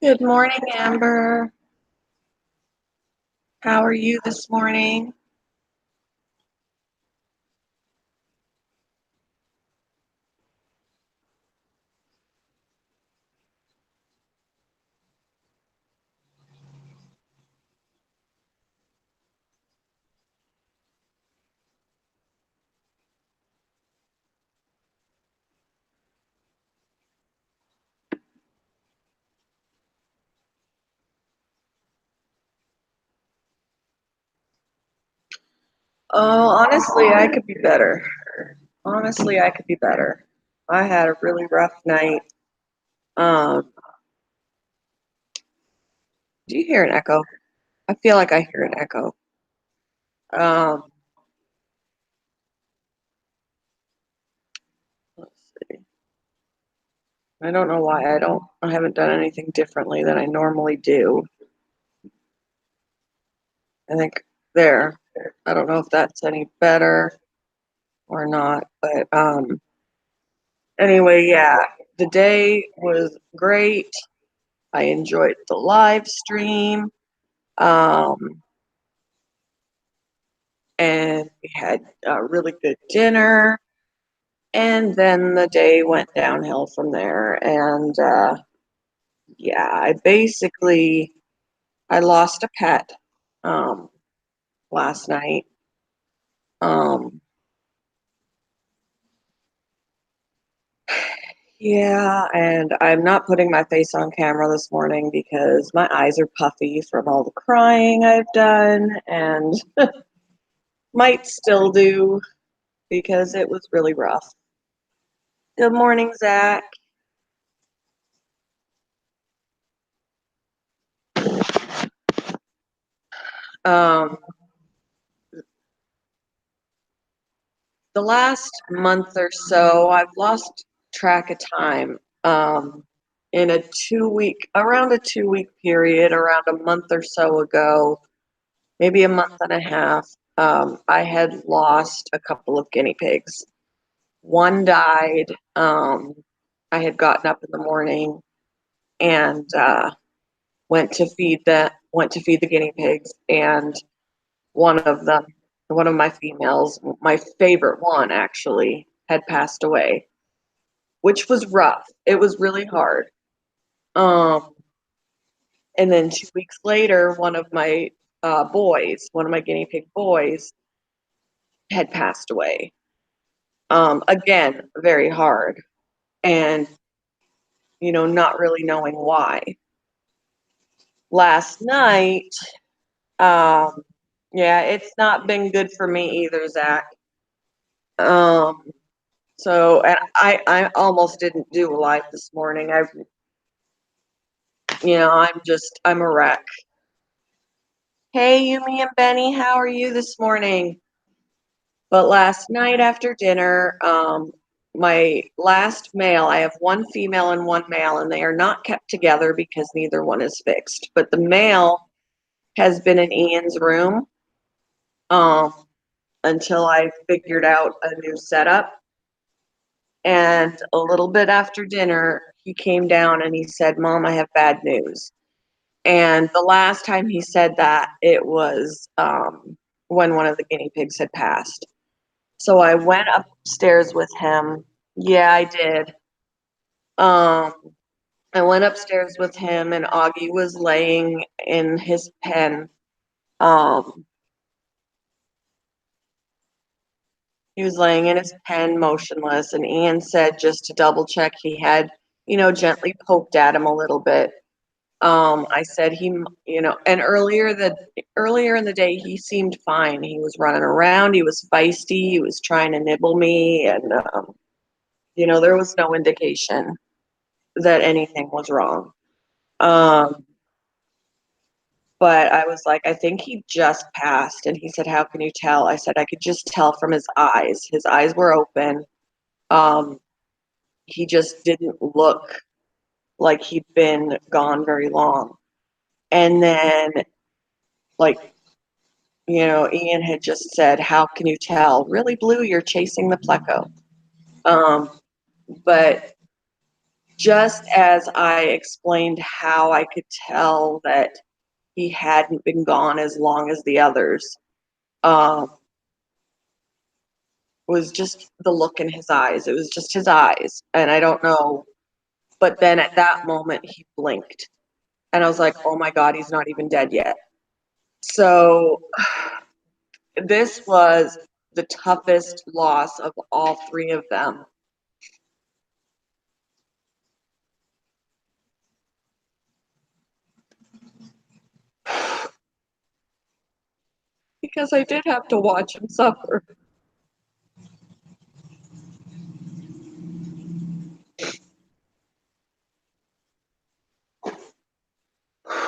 Good morning, Amber. How are you this morning? Oh, honestly, I could be better. Honestly, I could be better. I had a really rough night. Um, do you hear an echo? I feel like I hear an echo. Um, let's see. I don't know why I haven't done anything differently than I normally do. I think there. I don't know if that's any better or not, but anyway, yeah, the day was great. I enjoyed the live stream. Um, and we had a really good dinner. And then the day went downhill from there. And yeah, I lost a pet um, last night. Um, yeah, and I'm not putting my face on camera this morning because my eyes are puffy from all the crying I've done and might still do because it was really rough. Good morning, Zach. Um, the last month or so, I've lost track of time. In around a 2 week period, around a month or so ago, maybe a month and a half, I had lost a couple of guinea pigs. One died. I had gotten up in the morning and went to feed the guinea pigs, and one of them, one of my females, my favorite one actually, had passed away, which was rough. It was really hard. Um, and then 2 weeks later, one of my guinea pig boys, had passed away. Again, very hard, and not really knowing why. Last night, um, yeah, it's not been good for me either, Zach. Um, and I almost didn't do a live this morning. I'm a wreck. Hey, Yumi and Benny, how are you this morning? But last night after dinner, my last male, I have one female and one male, and they are not kept together because neither one is fixed. But the male has been in Ian's room um, until I figured out a new setup. And a little bit after dinner, he came down and he said, "Mom, I have bad news." And the last time he said that, it was when one of the guinea pigs had passed. So I went upstairs with him. Yeah, I did. Um, I went upstairs with him, and Augie was laying in his pen. Um, he was laying in his pen, motionless, and Ian said just to double check, he had, gently poked at him a little bit. I said and earlier in the day he seemed fine. He was running around, he was feisty, he was trying to nibble me, and there was no indication that anything was wrong. Um, but I was like, I think he just passed, and he said, "How can you tell?" I said, "I could just tell from his eyes. His eyes were open. Um, he just didn't look like he'd been gone very long." And then, like, Ian had just said, "How can you tell?" Really, Blue, you're chasing the pleco. Um, but just as I explained how I could tell that he hadn't been gone as long as the others, um, was just the look in his eyes. It was just his eyes, and I don't know. But then at that moment, he blinked, and I was like, "Oh my God, he's not even dead yet." So this was the toughest loss of all three of them because I did have to watch him suffer.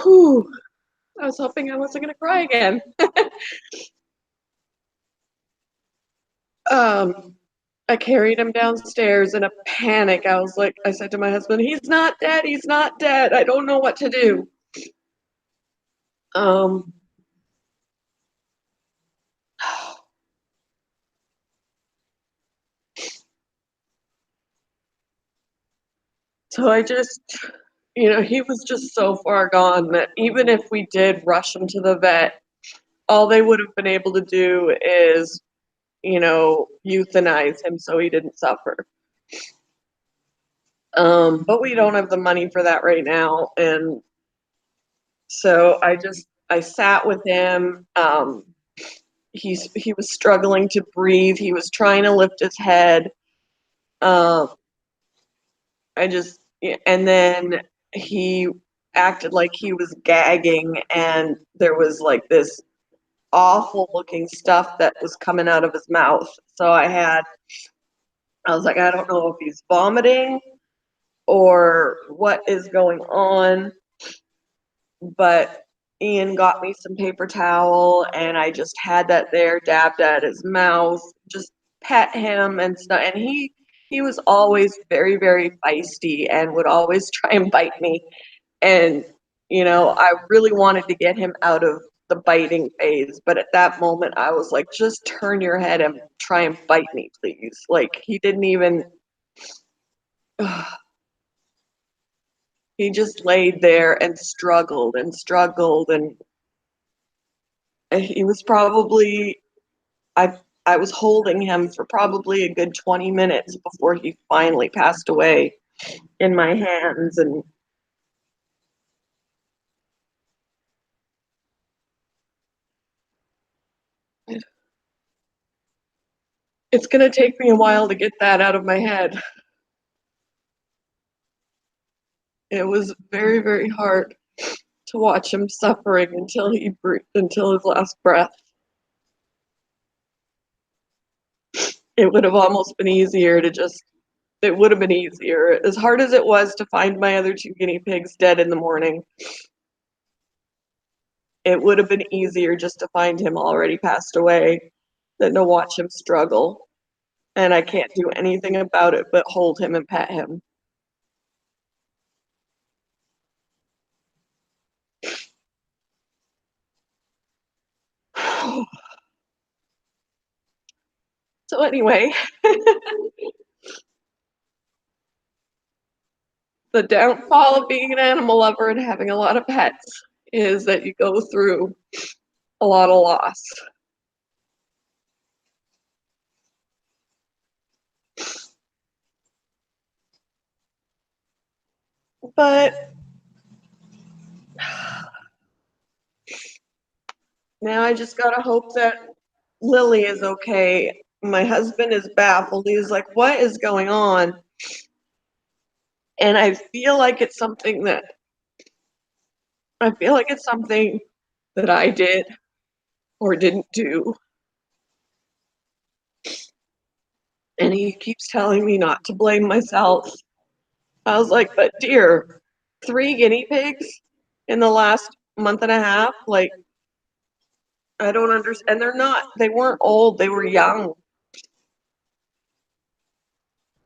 Whew. I was hoping I wasn't going to cry again. Um, I carried him downstairs in a panic. I was like, I said to my husband, "He's not dead. He's not dead. I don't know what to do." Um, so I just, he was just so far gone that even if we did rush him to the vet, all they would have been able to do is, euthanize him so he didn't suffer. But we don't have the money for that right now, and so I sat with him. He was struggling to breathe. He was trying to lift his head. Um, and then he acted like he was gagging, and there was like this awful looking stuff that was coming out of his mouth. So I was like, I don't know if he's vomiting or what is going on, but Ian got me some paper towel and I just had that there, dabbed at his mouth, just pet him and stuff. And he was always very, very feisty and would always try and bite me. And, I really wanted to get him out of the biting phase. But at that moment, I was like, just turn your head and try and bite me, please. Like, he didn't even, he just laid there and struggled and struggled. And he was probably, I, I was holding him for probably a good 20 minutes before he finally passed away in my hands. And it's going to take me a while to get that out of my head. It was very, very hard to watch him suffering until his last breath. It would have almost been easier to just it would have been easier. As hard as it was to find my other two guinea pigs dead in the morning, it would have been easier just to find him already passed away than to watch him struggle. And I can't do anything about it but hold him and pet him. So anyway, the downfall of being an animal lover and having a lot of pets is that you go through a lot of loss. But now I just gotta hope that Lily is okay. My husband is baffled. He's like, "What is going on?" And I feel like it's something that I did or didn't do. And he keeps telling me not to blame myself. I was like, "But dear, three guinea pigs in the last month and a half? Like, I don't understand." And they weren't old, they were young.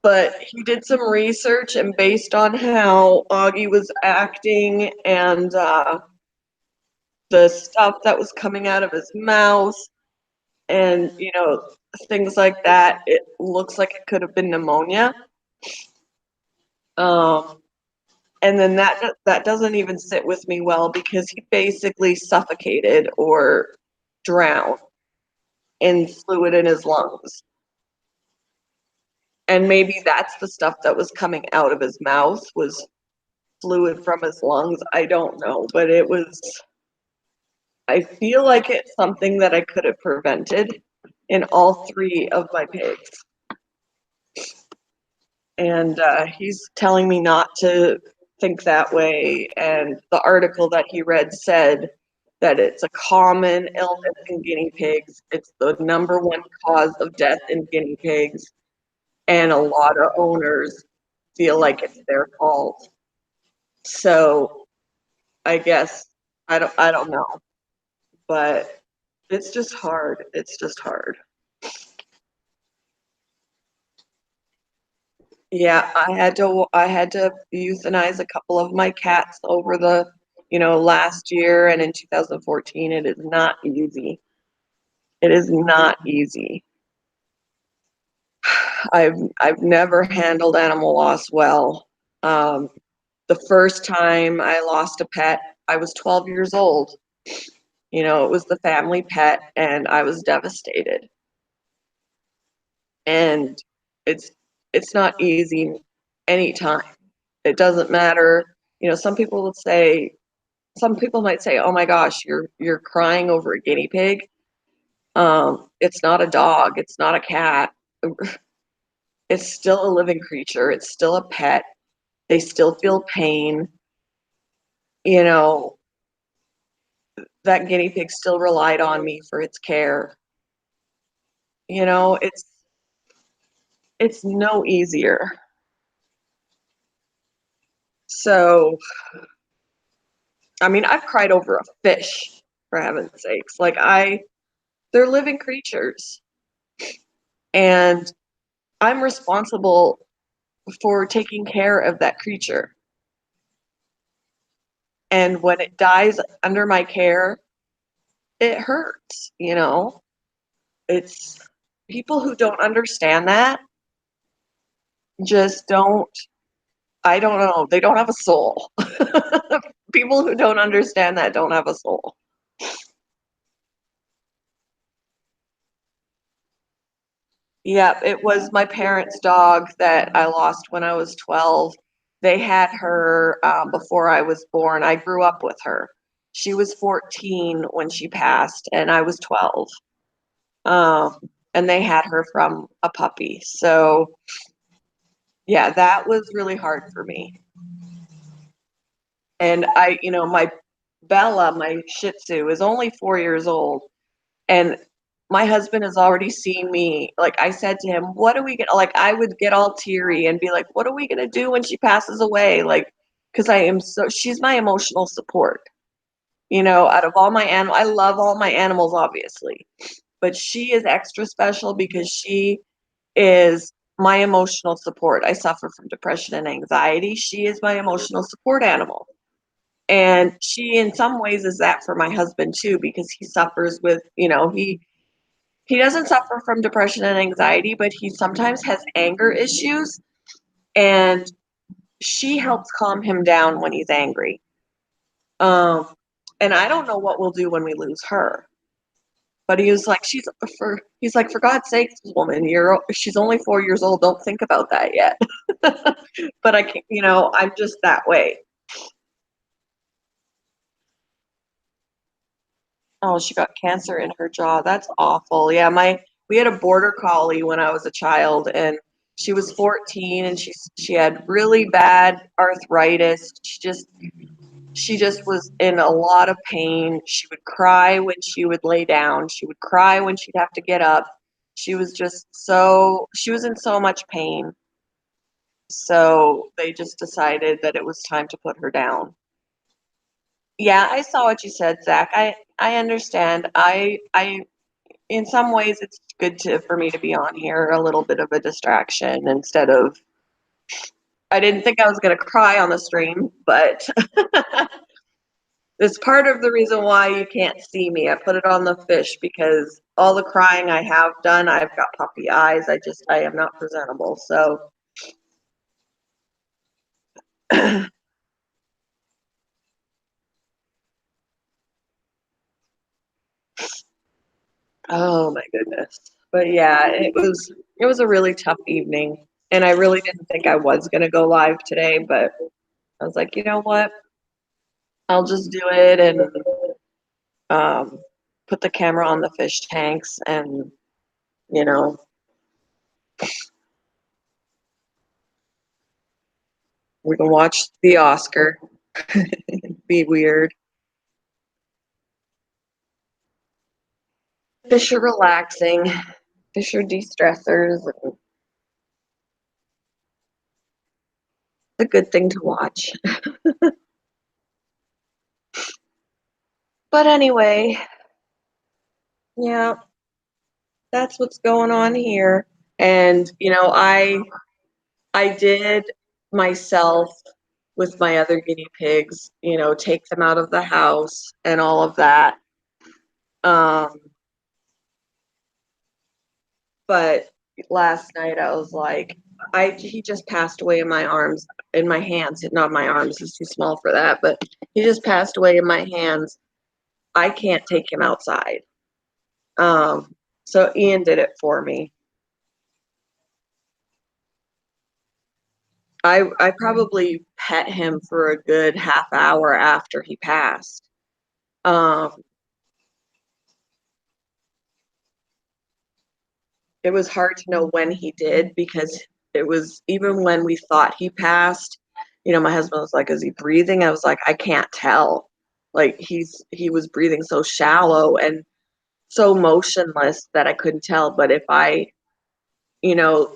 But he did some research, and based on how Augie was acting and the stuff that was coming out of his mouth and, things like that, it looks like it could have been pneumonia. Um, and then that doesn't even sit with me well because he basically suffocated or drowned in fluid in his lungs. And maybe that's the stuff that was coming out of his mouth was fluid from his lungs. I don't know, but it was, I feel like it's something that I could have prevented in all three of my pigs. And he's telling me not to think that way. And the article that he read said that it's a common illness in guinea pigs. It's the number one cause of death in guinea pigs. And a lot of owners feel like it's their fault. So I guess I don't know, but it's just hard. It's just hard. Yeah, I had to euthanize a couple of my cats over the, last year and in 2014. It is not easy. It is not easy. I've never handled animal loss well. Um, the first time I lost a pet, I was 12 years old. It was the family pet, and I was devastated. And it's it's not easy anytime. It doesn't matter. Some people might say, "Oh my gosh, you're crying over a guinea pig." It's not a dog. It's not a cat. It's still a living creature. It's still a pet. They still feel pain. You know, that guinea pig still relied on me for its care. It's no easier. So, I mean, I've cried over a fish, for heaven's sakes. They're living creatures, and I'm responsible for taking care of that creature. And when it dies under my care, it hurts. It's people who don't understand that just don't, I don't know, they don't have a soul. People who don't understand that don't have a soul. Yeah, it was my parents' dog that I lost when I was 12. They had her before I was born. I grew up with her. She was 14 when she passed, and I was 12. And they had her from a puppy. So, yeah, that was really hard for me. And my Bella, my Shih Tzu, is only 4 years old. And my husband has already seen me. Like I said to him, what are we gonna, like, I would get all teary and be like, what are we gonna do when she passes away? Like, because she's my emotional support. Out of all my animals, I love all my animals, obviously, but she is extra special because she is my emotional support. I suffer from depression and anxiety. She is my emotional support animal. And she, in some ways, is that for my husband too, because he suffers with, he doesn't suffer from depression and anxiety, but he sometimes has anger issues, and she helps calm him down when he's angry. Um, and I don't know what we'll do when we lose her. But he's like, for God's sake, woman, she's only 4 years old. Don't think about that yet. But I can, I'm just that way. Oh, she got cancer in her jaw. That's awful. Yeah, we had a border collie when I was a child, and she was 14, and she had really bad arthritis. She just was in a lot of pain. She would cry when she would lay down. She would cry when she'd have to get up. She was in so much pain. So they just decided that it was time to put her down. Yeah, I saw what you said, Zach. I understand. In some ways it's good for me to be on here, a little bit of a distraction instead of, I didn't think I was going to cry on the stream, but it's part of the reason why you can't see me. I put it on the fish because all the crying I have done, I've got puppy eyes. I am not presentable. So Oh my goodness. But yeah, it was a really tough evening, and I really didn't think I was gonna go live today, but I was like, you know what? I'll just do it and um, put the camera on the fish tanks, and you know, we can watch the Oscar. Be weird. Fish are relaxing. Fish are de-stressors. It's a good thing to watch. But anyway, yeah, that's what's going on here. And I did myself with my other guinea pigs, take them out of the house and all of that. Um, but last night I was like, I he just passed away in my arms, in my hands, not my arms, he's too small for that, but he just passed away in my hands. I can't take him outside. So Ian did it for me. I probably pet him for a good half hour after he passed. Um, it was hard to know when he did because it was even when we thought he passed, my husband was like, "Is he breathing?" I was like, "I can't tell." Like he was breathing so shallow and so motionless that I couldn't tell. But if I,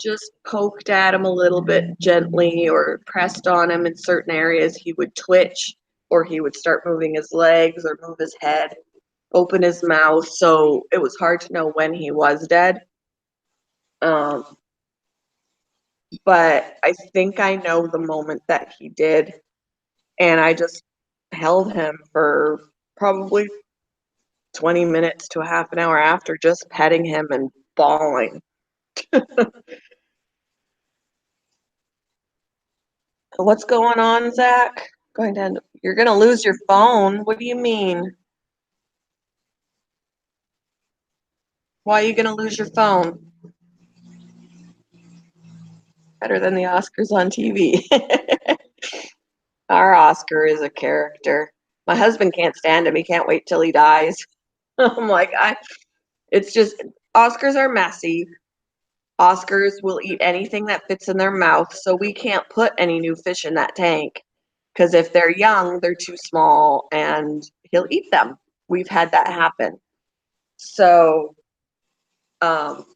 just poked at him a little bit gently or pressed on him in certain areas, he would twitch or he would start moving his legs or move his head, open his mouth. So it was hard to know when he was dead. Um, but I think I know the moment that he did, and I just held him for probably 20 minutes to a half an hour after, just petting him and bawling. What's going on, Zach? You're going to lose your phone. What do you mean? Why are you going to lose your phone? Better than the Oscars on TV. Our Oscar is a character. My husband can't stand him. He can't wait till he dies. I'm like, it's just, Oscars are messy. Oscars will eat anything that fits in their mouth, so we can't put any new fish in that tank because if they're young, they're too small and he'll eat them. We've had that happen. So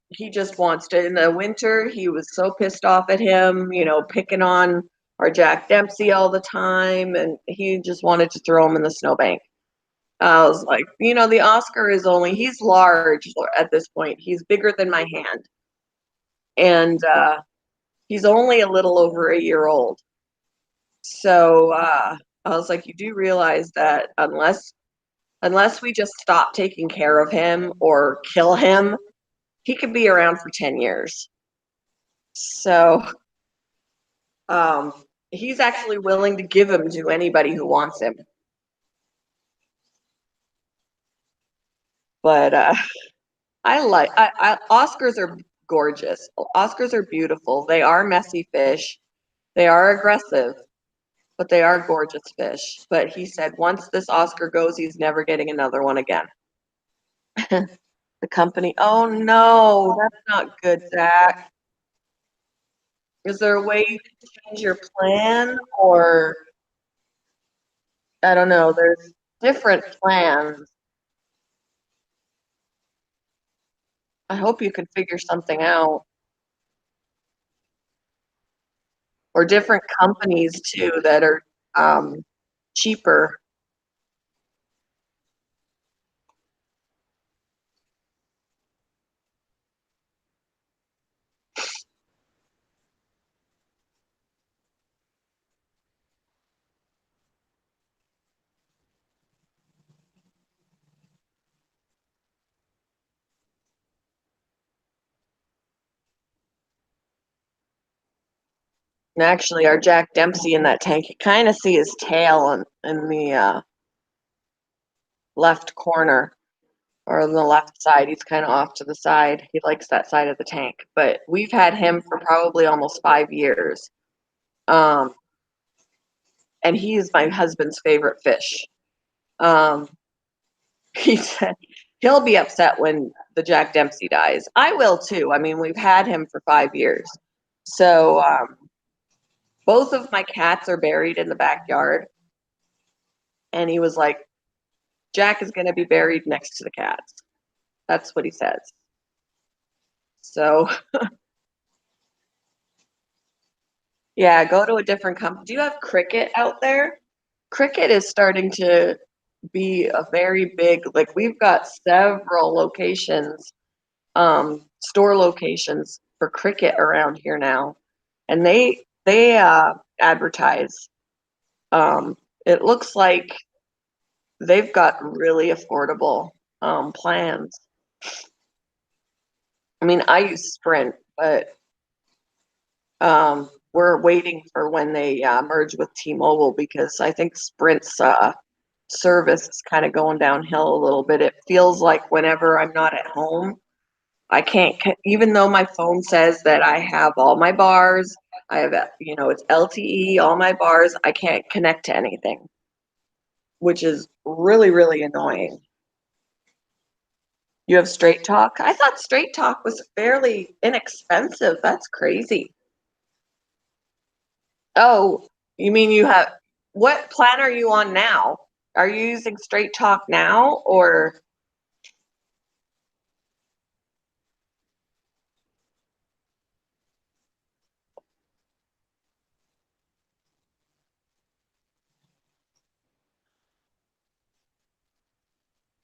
he just wants to. In the winter, he was so pissed off at him, picking on our Jack Dempsey all the time, and he just wanted to throw him in the snowbank. I was like, the Oscar is he's large at this point. He's bigger than my hand. And he's only a little over a year old. So I was like, you do realize that unless we just stop taking care of him or kill him, he could be around for 10 years. So um, he's actually willing to give him to anybody who wants him. But Oscars are gorgeous. Oscars are beautiful. They are messy fish. They are aggressive, but they are gorgeous fish. But he said once this Oscar goes, he's never getting another one again. The company, oh no, that's not good, Zach. Is there a way you can change your plan? Or I don't know, there's different plans. I hope you can figure something out. Or different companies too that are um, cheaper. And actually, our Jack Dempsey in that tank, you kind of see his tail in the left corner or on the left side. He's kind of off to the side. He likes that side of the tank. But we've had him for probably almost 5 years. Um, and he is my husband's favorite fish. Um, he said he'll be upset when the Jack Dempsey dies. I will too. I mean, we've had him for 5 years. So both of my cats are buried in the backyard. And he was like, Jack is going to be buried next to the cats. That's what he says. So, yeah, go to a different company. Do you have cricket out there? Cricket is starting to be a very big, like, we've got several locations, store locations for cricket around here now. And they advertise. Um, it looks like they've got really affordable plans. I mean, I use Sprint, but we're waiting for when they merge with T-Mobile because I think Sprint's service is kind of going downhill a little bit. It feels like whenever I'm not at home, I can't, even though my phone says that I have all my bars, I have, it's LTE, all my bars, I can't connect to anything, which is really, really annoying. You have Straight Talk? I thought Straight Talk was fairly inexpensive. That's crazy. Oh, you mean you have, what plan are you on now? Are you using Straight Talk now or?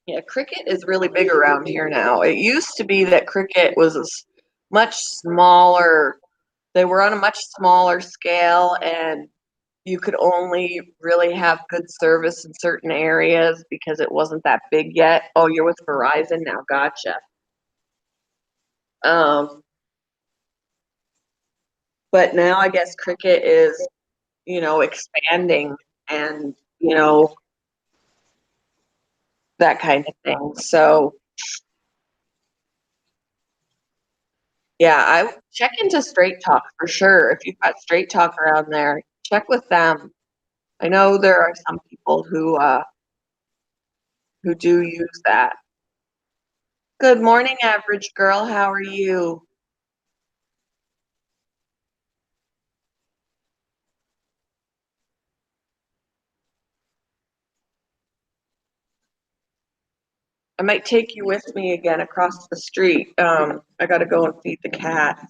Yeah, Cricket is really big around here now. It used to be that Cricket was much smaller. They were on a much smaller scale and you could only really have good service in certain areas because it wasn't that big yet. Oh, you're with Verizon now. Gotcha. Um, but now I guess Cricket is, expanding and, that kind of thing. So, yeah, I would check into Straight Talk for sure. If you've got Straight Talk around there, check with them. I know there are some people who do use that. Good morning, average girl. How are you? I might take you with me again across the street. I got to go and feed the cat.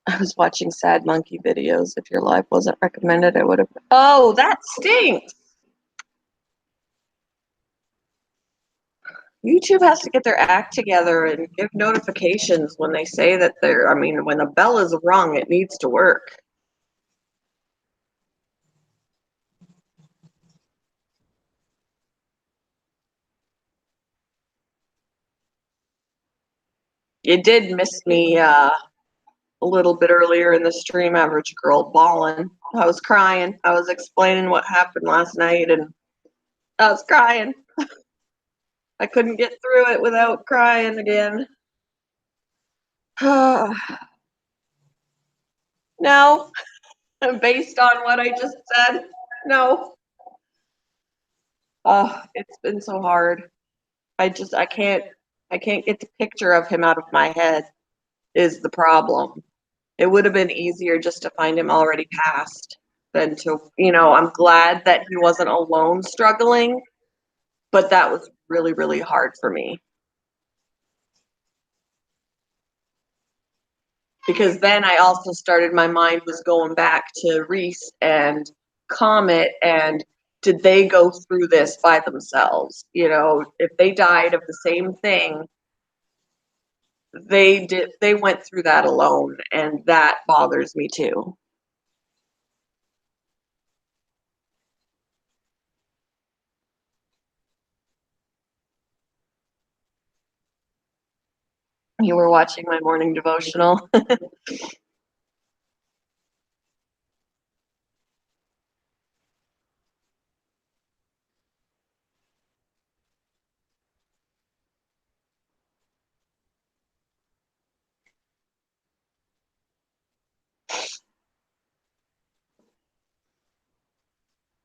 I was watching sad monkey videos. If your live wasn't recommended, I would have. Oh, that stinks. YouTube has to get their act together and give notifications when they say that I mean, when the bell is rung, it needs to work. You did miss me a little bit earlier in the stream, average girl, bawling. I was crying. I was explaining what happened last night and I was crying. I couldn't get through it without crying again. No, based on what I just said, no. Oh, it's been so hard. I can't get the picture of him out of my head is the problem. It would have been easier just to find him already passed than I'm glad that he wasn't alone struggling, but that was really, really hard for me because then I also started, my mind was going back to Reese and Comet and did they go through this by themselves? If they died of the same thing, they went through that alone and that bothers me too. You were watching my morning devotional.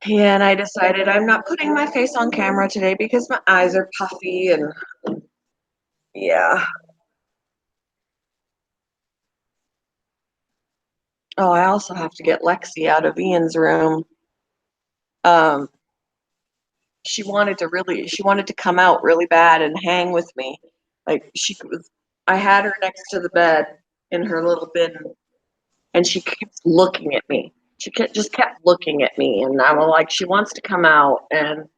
Yeah, and I decided I'm not putting my face on camera today because my eyes are puffy and yeah. Oh, I also have to get Lexi out of Ian's room. Um, she wanted to come out really bad and hang with me. Like I had her next to the bed in her little bin, and she keeps looking at me. Just kept looking at me, and I'm like, she wants to come out, and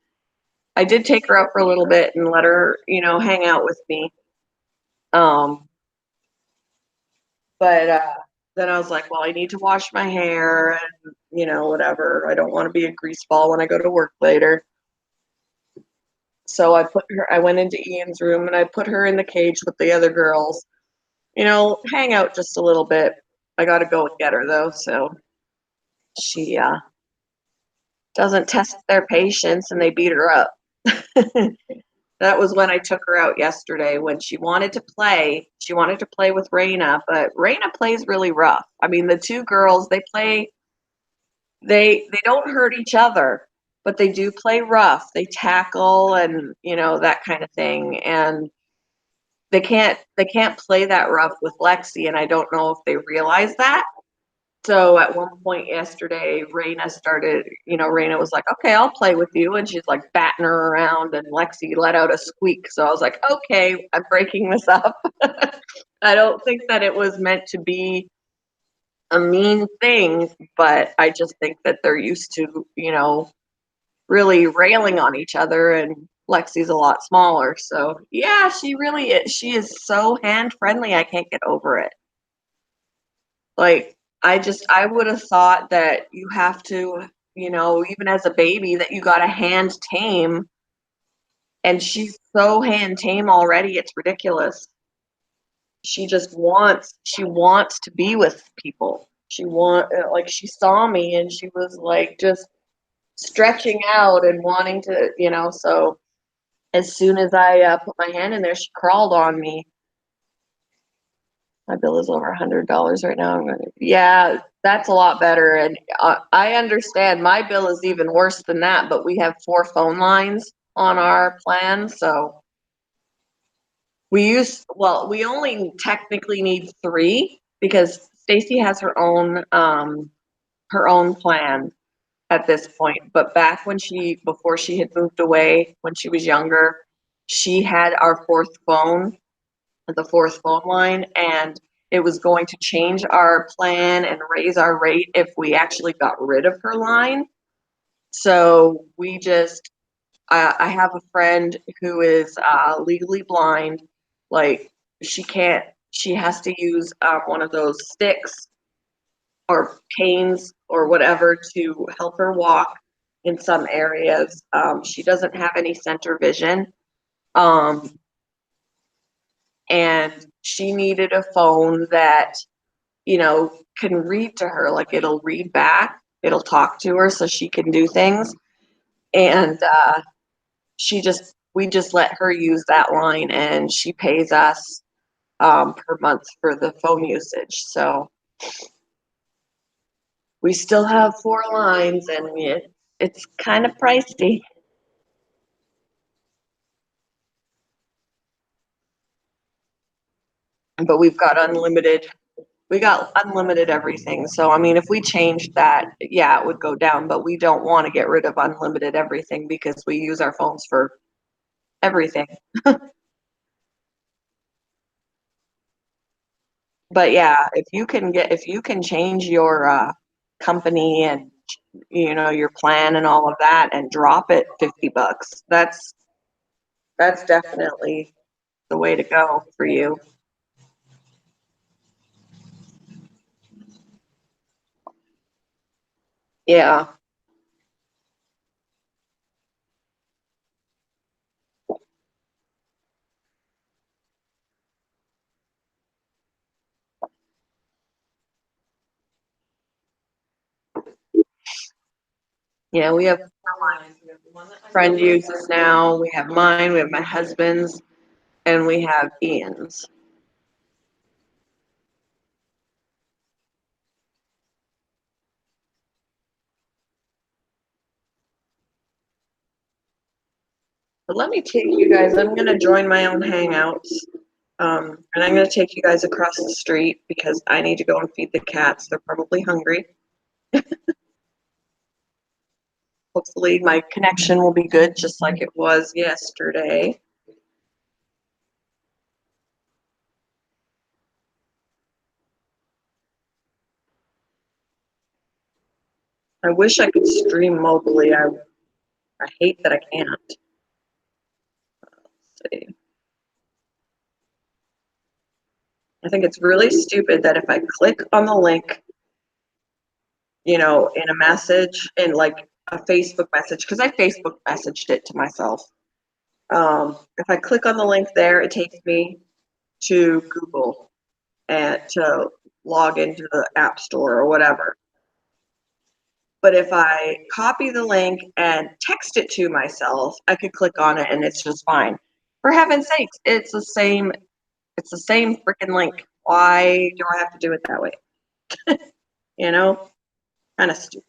I did take her out for a little bit and let her, hang out with me. Um, but then I was like, well, I need to wash my hair and, whatever. I don't want to be a grease ball when I go to work later. So I went into Ian's room and I put her in the cage with the other girls, hang out just a little bit. I got to go and get her though. So she doesn't test their patience and they beat her up. That was when I took her out yesterday when she wanted to play. She wanted to play with Raina, but Raina plays really rough. I mean, the two girls, they don't hurt each other, but they do play rough. They tackle and, that kind of thing. And they can't play that rough with Lexi, and I don't know if they realize that. So at one point yesterday, Raina was like, okay, I'll play with you. And she's like batting her around, and Lexi let out a squeak. So I was like, okay, I'm breaking this up. I don't think that it was meant to be a mean thing, but I just think that they're used to, really railing on each other. And Lexi's a lot smaller. So yeah, she really is. She is so hand friendly. I can't get over it. Like, I would have thought that you have to, even as a baby, that you got to hand tame, and she's so hand tame already, it's ridiculous. She wants to be with people. Like, she saw me and she was like just stretching out and wanting to, so as soon as I put my hand in there, she crawled on me. My bill is over $100 right now. Yeah, that's a lot better. And I understand my bill is even worse than that, but we have 4 phone lines on our plan. So we only technically need three because Stacy has her own plan at this point. But back before she had moved away, when she was younger, she had our fourth phone line, and it was going to change our plan and raise our rate if we actually got rid of her line. So I have a friend who is legally blind. Like, she has to use one of those sticks or canes or whatever to help her walk in some areas. She doesn't have any center vision. Um, and she needed a phone that can read to her. Like, it'll read back, it'll talk to her so she can do things. And we just let her use that line, and she pays us per month for the phone usage. So we still have 4 lines, and it's kind of pricey. But we got unlimited everything. So I mean, if we changed that, yeah, it would go down, but we don't want to get rid of unlimited everything because we use our phones for everything. But yeah, if you can change your company and your plan and all of that and drop it $50, that's definitely the way to go for you. Yeah. Yeah, we have a friend uses now. We have mine. We have my husband's, and we have Ian's. But let me take you guys. I'm going to join my own hangouts. And I'm going to take you guys across the street because I need to go and feed the cats. They're probably hungry. Hopefully, my connection will be good, just like it was yesterday. I wish I could stream mobily. I hate that I can't. Let's see. I think it's really stupid that if I click on the link, in a message, in like a Facebook message, because I Facebook messaged it to myself. If I click on the link there, it takes me to Google and to log into the App Store or whatever. But if I copy the link and text it to myself, I could click on it and it's just fine. For heaven's sakes, it's the same freaking link. Why do I have to do it that way? You know? Kind of stupid.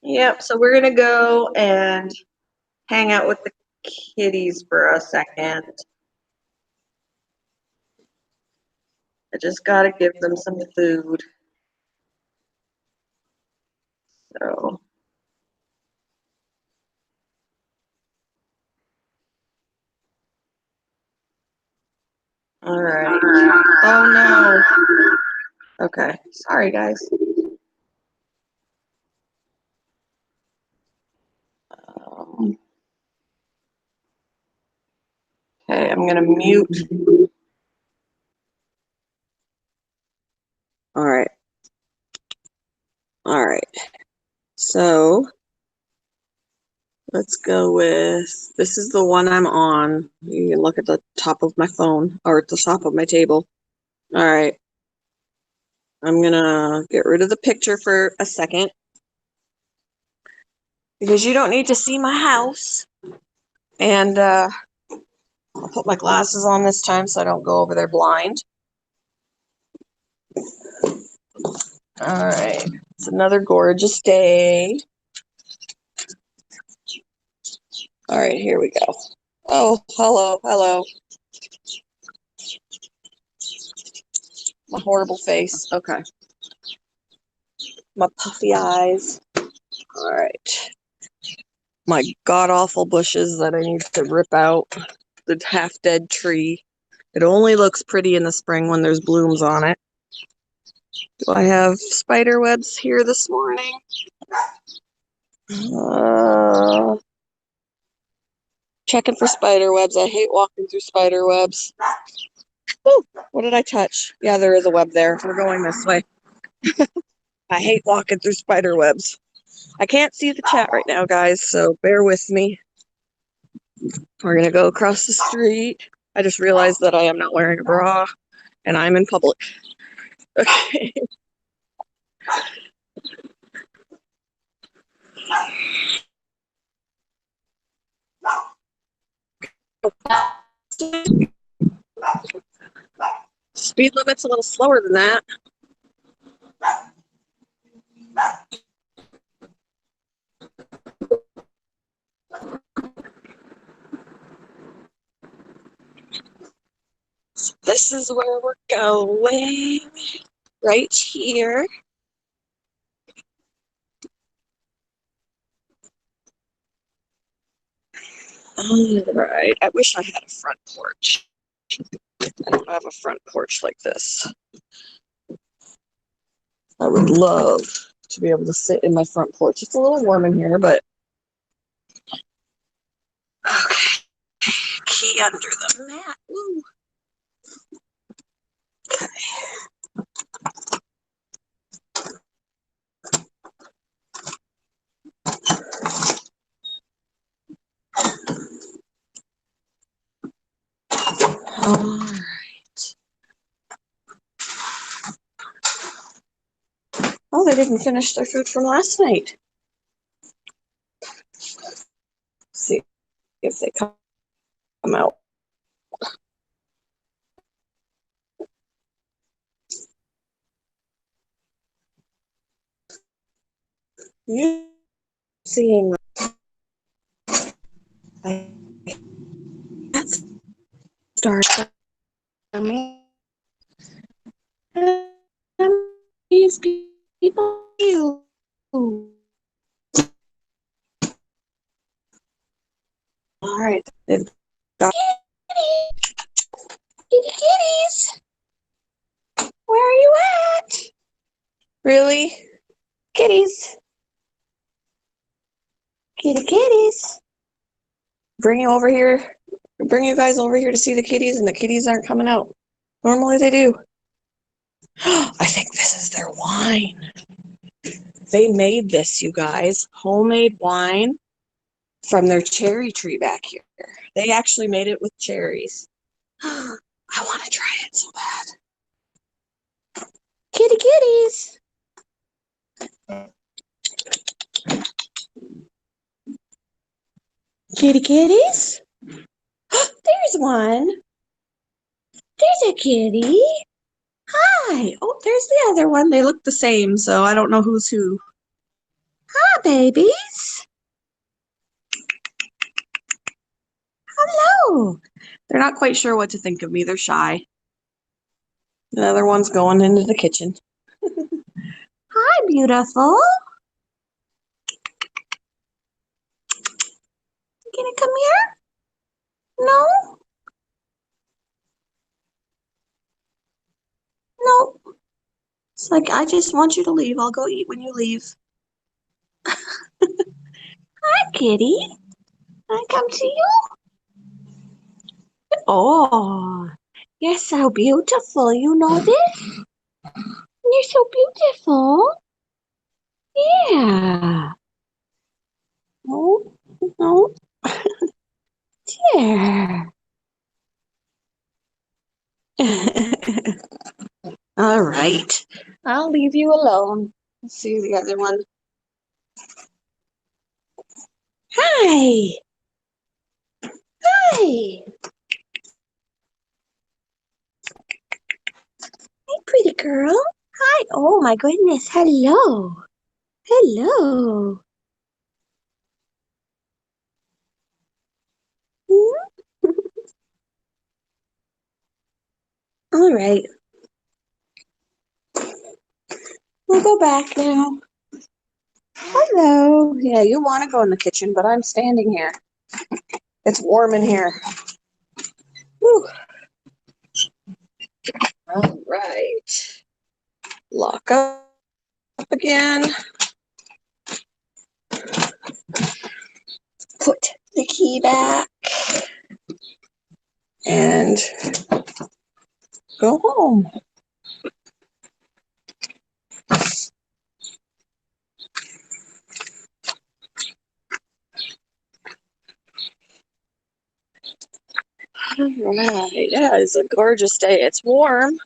Yep, so we're gonna go and hang out with the kitties for a second. I just gotta give them some food. So, all right. Oh no. Okay. Sorry, guys. Um, okay, I'm gonna mute. All right. All right. So let's go with this is the one I'm on. You can look at the top of my phone or at the top of my table. All right. I'm gonna get rid of the picture for a second because you don't need to see my house. And I'll put my glasses on this time so I don't go over there blind. All right. It's another gorgeous day. All right, here we go. Oh, hello. My horrible face. Okay. My puffy eyes. All right. My god-awful bushes that I need to rip out. The half-dead tree. It only looks pretty in the spring when there's blooms on it. Do I have spider webs here this morning? Checking for spider webs. I hate walking through spider webs. Ooh, what did I touch? Yeah, there is a web there. We're going this way. I hate walking through spider webs. I can't see the chat right now, guys, so bear with me. We're going to go across the street. I just realized that I am not wearing a bra, and I'm in public. Okay. Speed limit's a little slower than that. So this is where we're going. Right here. All right. I wish I had a front porch. I don't have a front porch like this. I would love to be able to sit in my front porch. It's a little warm in here, but okay. Key under the mat. Ooh. Okay. All right. Oh, they didn't finish their food from last night. See if they come out. You seeing that start for me? These people, you. All right, they've got kitties. Where are you at? Really, kitties? Kitties. Bring you over here. Bring you guys over here to see the kitties, and the kitties aren't coming out. Normally they do. I think this is their wine. They made this, you guys. Homemade wine from their cherry tree back here. They actually made it with cherries. I want to try it so bad. Kitties. Kitties. There's one. There's a kitty. Hi. Oh, there's the other one. They look the same, so I don't know who's who. Hi, babies. Hello. They're not quite sure what to think of me. They're shy. The other one's going into the kitchen. Hi, beautiful. You gonna come here? No? No. It's like, I just want you to leave. I'll go eat when you leave. Hi, kitty. Can I come to you? Oh, you're so beautiful. You know this? You're so beautiful. Yeah. No, no. There. All right. I'll leave you alone. Let's see the other one. Hi. Hi. Hi, pretty girl. Hi. Oh, my goodness. Hello. Hello. All right. We'll go back now. Hello. Yeah, you want to go in the kitchen, but I'm standing here. It's warm in here. Whew. All right. Lock up again. Put the key back. And go home. All right. Yeah, it's a gorgeous day. It's warm.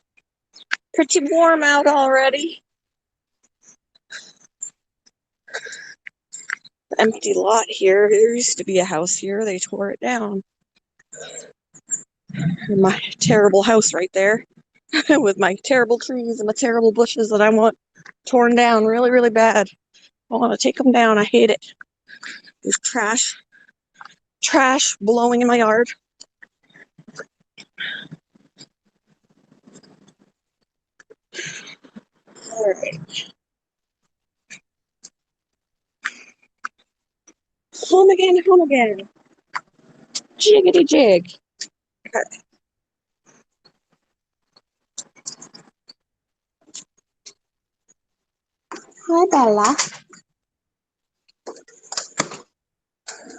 Pretty warm out already. Empty lot here. There used to be a house here. They tore it down. My terrible house right there with my terrible trees and my terrible bushes that I want torn down really, really bad. I want to take them down. I hate it. There's trash blowing in my yard. All right. Home again, home again. Jiggity jig. Okay. Hi, Bella.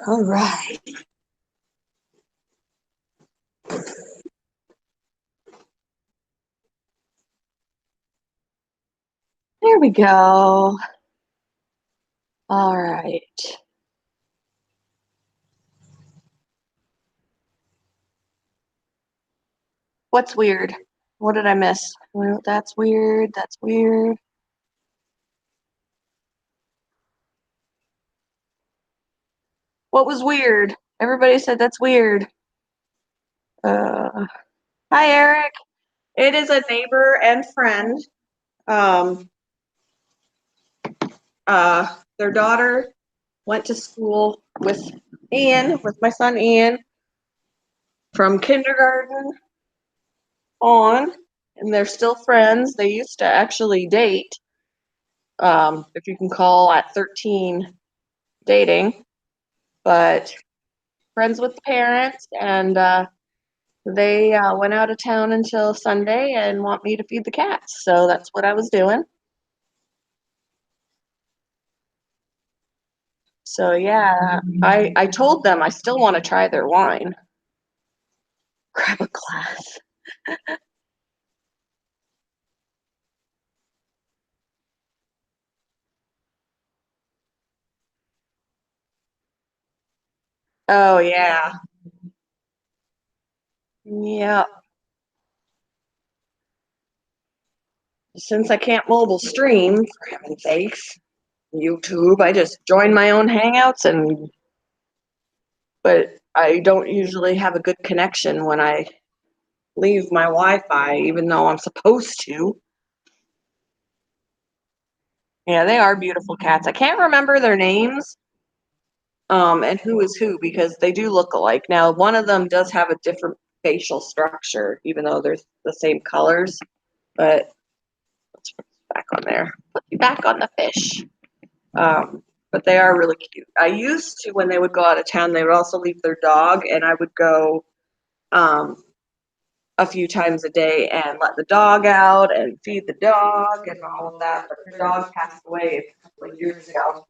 All right. There we go. All right. What's weird? What did I miss? Well, that's weird. That's weird. What was weird? Everybody said that's weird. Uh, Hi, Eric. It is a neighbor and friend. Um, their daughter went to school with Ian, with my son Ian, from kindergarten on, and they're still friends. They used to actually date, if you can call at 13 dating, but friends with the parents, and they went out of town until Sunday and want me to feed the cats. So that's what I was doing. So yeah, I told them I still want to try their wine. Grab a glass. Oh yeah. Yeah. Since I can't mobile stream, for heaven's sakes, YouTube, I just join my own hangouts and but I don't usually have a good connection when I leave my Wi-Fi, even though I'm supposed to. Yeah, they are beautiful cats. I can't remember their names, and who is who because they do look alike. Now, one of them does have a different facial structure, even though they're the same colors. But let's put this back on there. Put you back on the fish. But they are really cute. I used to, when they would go out of town, they would also leave their dog, and I would go um, a few times a day and let the dog out and feed the dog and all of that. But their dog passed away a couple of years ago.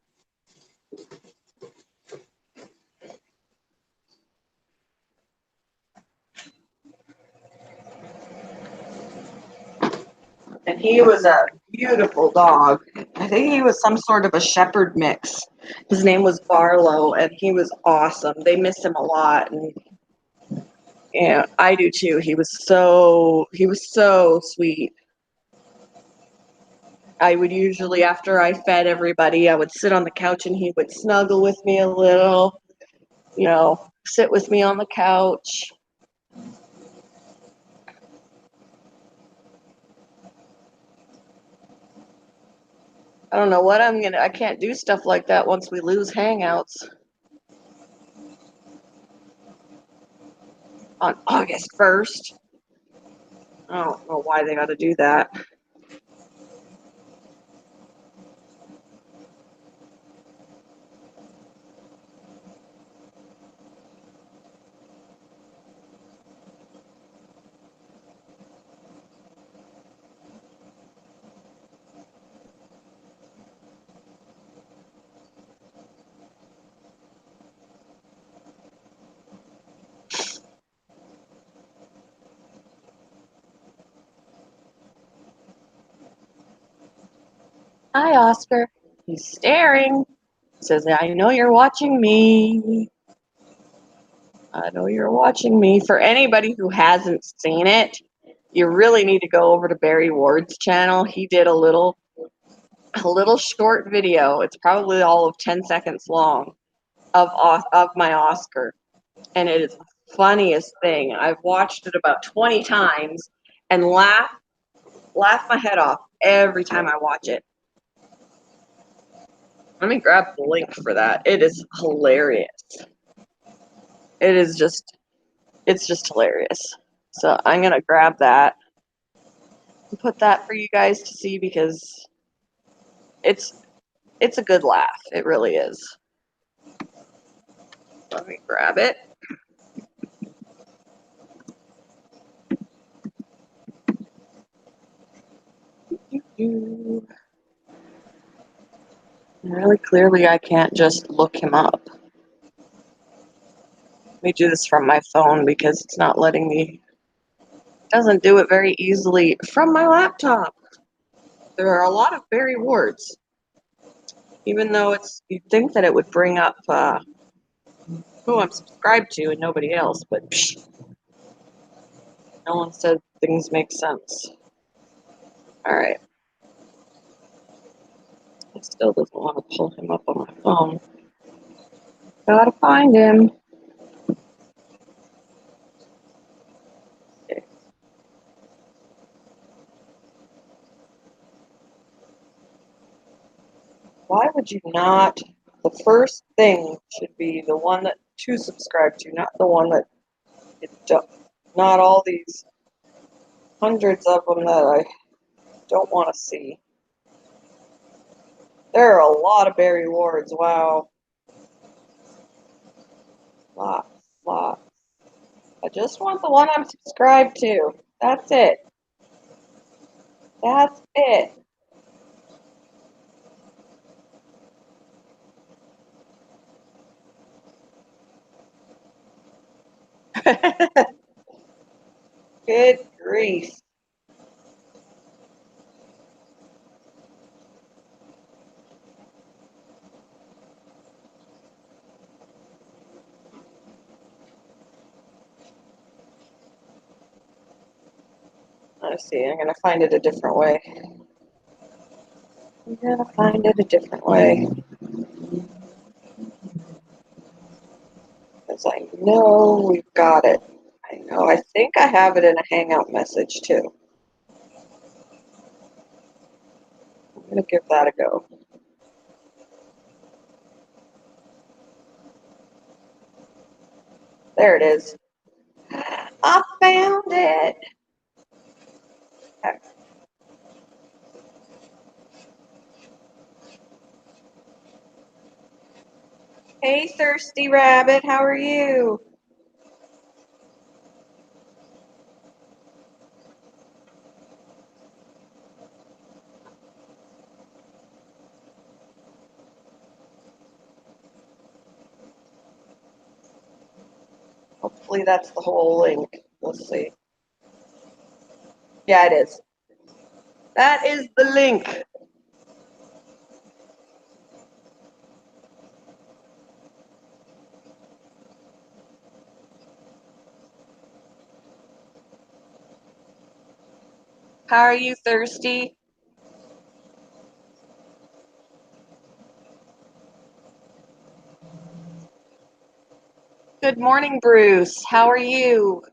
And he was a beautiful dog. I think he was some sort of a shepherd mix. His name was Barlow, and he was awesome. They miss him a lot, and yeah, I do too. He was so sweet. I would usually, after I fed everybody, I would sit on the couch and he would snuggle with me a little, sit with me on the couch. I don't know what I can't do stuff like that once we lose Hangouts on August 1st. I don't know why they got to do that. Hi, Oscar. He's staring. He says, I know you're watching me. I know you're watching me. For anybody who hasn't seen it, you really need to go over to Barry Ward's channel. He did a little short video. It's probably all of 10 seconds long of my Oscar, and it is the funniest thing. I've watched it about 20 times and laugh my head off every time I watch it. Let me grab the link for that. It is hilarious. It is it's just hilarious. So I'm gonna grab that and put that for you guys to see because it's it's a good laugh. It really is. Let me grab it. Really clearly, I can't just look him up. Let me do this from my phone because it's not letting me. It doesn't do it very easily from my laptop. There are a lot of Barry Wards, even though you'd think that it would bring up who I'm subscribed to and nobody else, but no one said things make sense. All right. It still doesn't want to pull him up on my phone. Gotta find him. Why would you not? The first thing should be the one that to subscribe to, not the one that not all these hundreds of them that I don't want to see. There are a lot of Barry Wards. Wow. Lots, lots. I just want the one I'm subscribed to. That's it. That's it. Good grief. Let's see, I'm going to find it a different way. I'm going to find it a different way. Because I know we've got it. I know, I think I have it in a Hangout message too. I'm going to give that a go. There it is. I found it. Okay. Hey, Thirsty Rabbit, how are you? Hopefully that's the whole link. Let's see. Yeah, it is. That is the link. How are you, Thirsty? Good morning, Bruce. How are you?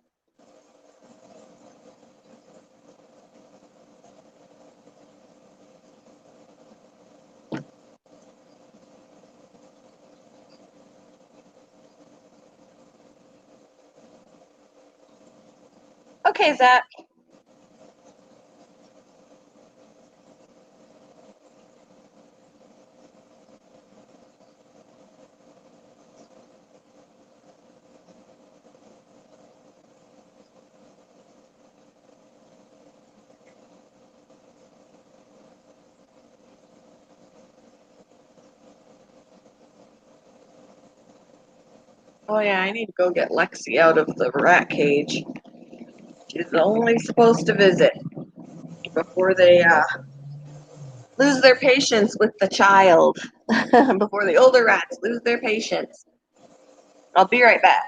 Okay, Zach. Oh yeah, I need to go get Lexi out of the rat cage. She's only supposed to visit before they lose their patience with the child. Before the older rats lose their patience. I'll be right back.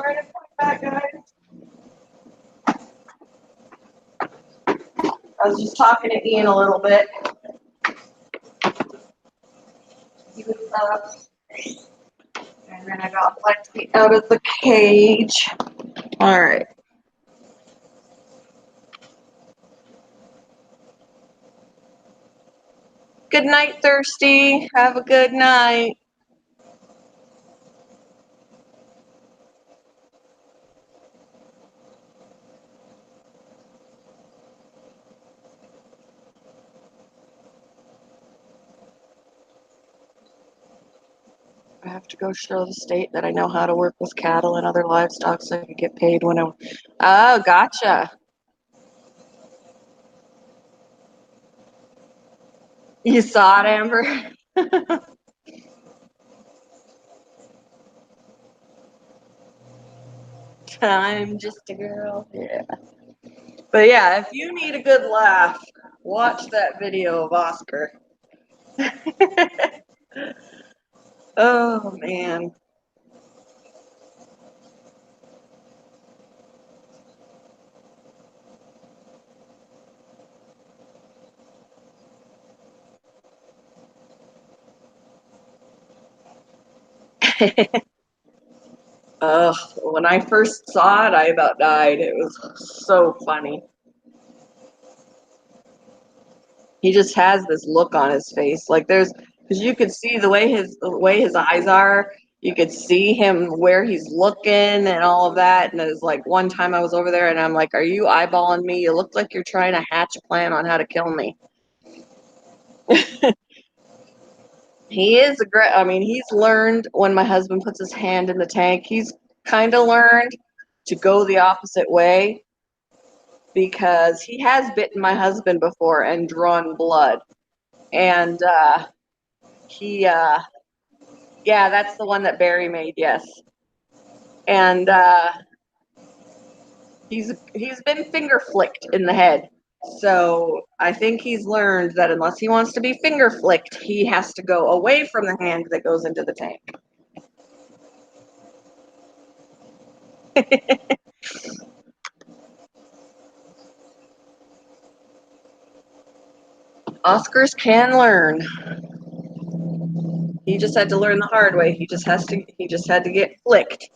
right, I'm coming back, guys. I was just talking to Ian a little bit. He was up, and then I got Lexi out of the cage. All right. Good night, Thirsty. Have a good night. I have to go show the state that I know how to work with cattle and other livestock so I can get paid when I. Oh, gotcha. You saw it, Amber? I'm just a girl. Yeah. But yeah, if you need a good laugh, watch that video of Oscar. Oh, man. When I first saw it, I about died. It was so funny. He just has this look on his face, like because you could see the way his eyes are. You could see him where he's looking and all of that. And it was like one time I was over there and I'm like, "Are you eyeballing me? You look like you're trying to hatch a plan on how to kill me." He is a great. I mean, he's learned when my husband puts his hand in the tank. He's kind of learned to go the opposite way because he has bitten my husband before and drawn blood. And he, yeah, that's the one that Barry made. Yes, and he's been finger flicked in the head. So I think he's learned that unless he wants to be finger flicked, he has to go away from the hand that goes into the tank. Oscars can learn. He just had to learn the hard way. He just had to get flicked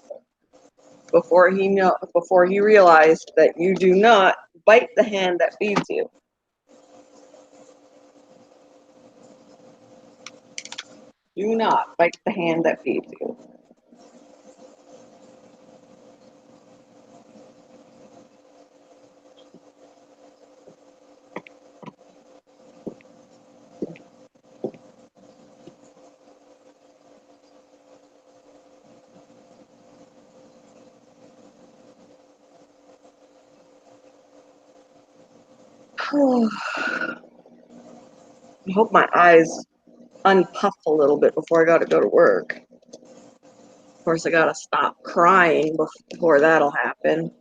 before he realized that you do not bite the hand that feeds you. Do not bite the hand that feeds you. I hope my eyes unpuff a little bit before I got to go to work. Of course, I got to stop crying before that'll happen.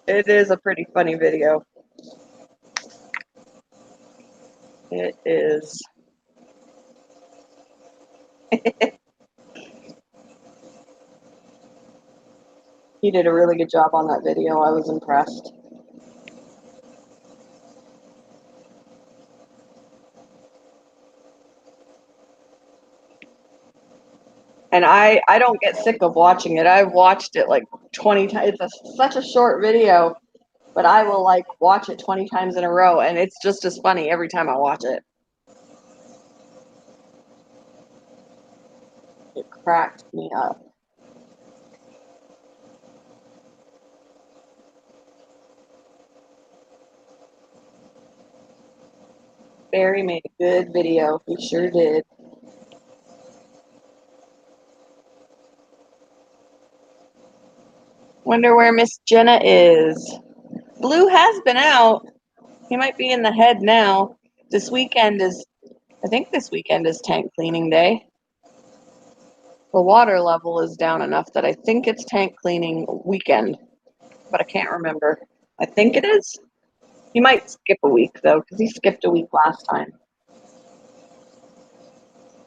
It is a pretty funny video. It is. He did a really good job on that video. I was impressed. And I don't get sick of watching it. I've watched it like 20 times. Such a short video, but I will like watch it 20 times in a row, and it's just as funny every time I watch it. It cracked me up. Barry made a good video. He sure did. Wonder where Miss Jenna is. Blue has been out. He might be in the head now. This weekend is I think this weekend is tank cleaning day. The water level is down enough that I think it's tank cleaning weekend, but I can't remember. I think it is. He might skip a week though, because he skipped a week last time.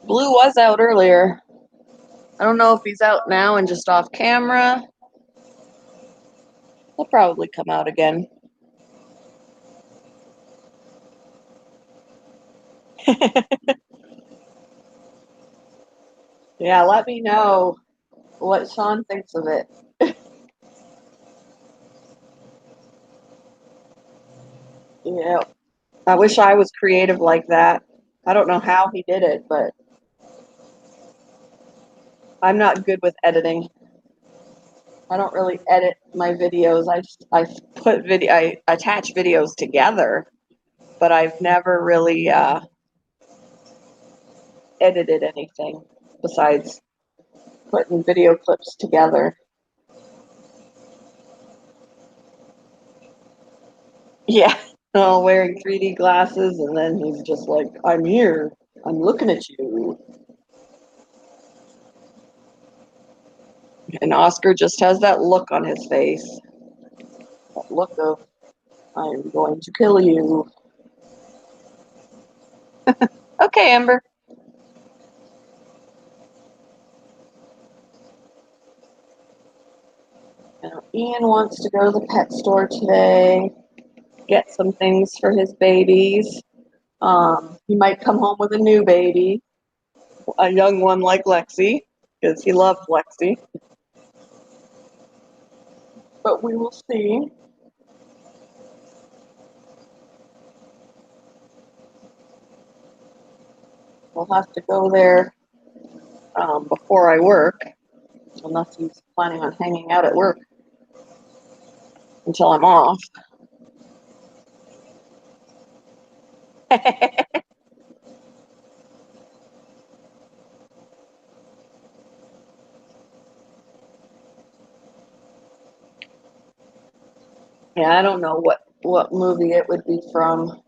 Blue was out earlier. I don't know if he's out now and just off camera. He'll probably come out again. Yeah, let me know what Sean thinks of it. Yeah, I wish I was creative like that. I don't know how he did it, but I'm not good with editing. I don't really edit my videos. I attach videos together, but I've never really edited anything besides putting video clips together. Yeah, all wearing 3D glasses, and then he's just like, "I'm here. I'm looking at you." And Oscar just has that look on his face, that look of, "I'm going to kill you." Okay, Amber. Now, Ian wants to go to the pet store today, get some things for his babies. He might come home with a new baby, a young one like Lexi, because he loves Lexi. But we will see. We'll have to go there before I work, unless he's planning on hanging out at work until I'm off. Yeah, I don't know what movie it would be from.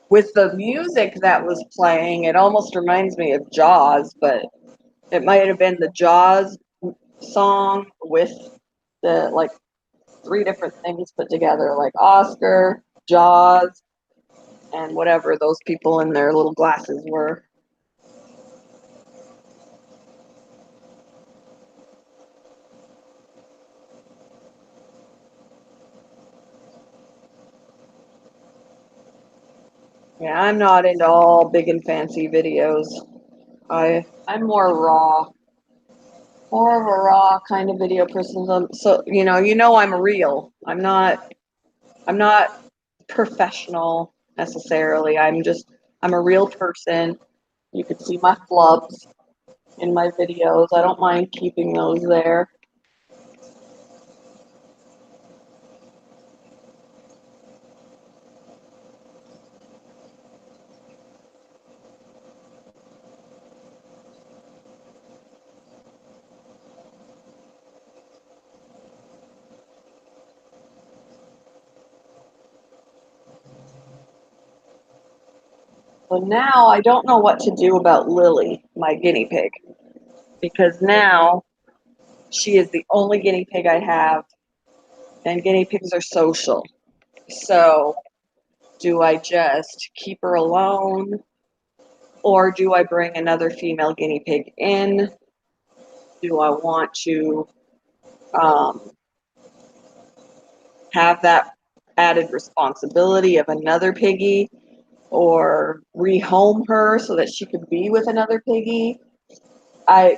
With the music that was playing, it almost reminds me of Jaws, but it might have been the Jaws song with the like three different things put together, like Oscar, Jaws, and whatever those people in their little glasses were. Yeah, I'm not into all big and fancy videos. I'm more of a raw kind of video person. So I'm real. I'm not professional necessarily. I'm a real person. You can see my flubs in my videos. I don't mind keeping those there. So now I don't know what to do about Lily, my guinea pig, because now she is the only guinea pig I have, and guinea pigs are social. So do I just keep her alone, or do I bring another female guinea pig in? Do I want to um, have that added responsibility of another piggy, or rehome her so that she could be with another piggy? I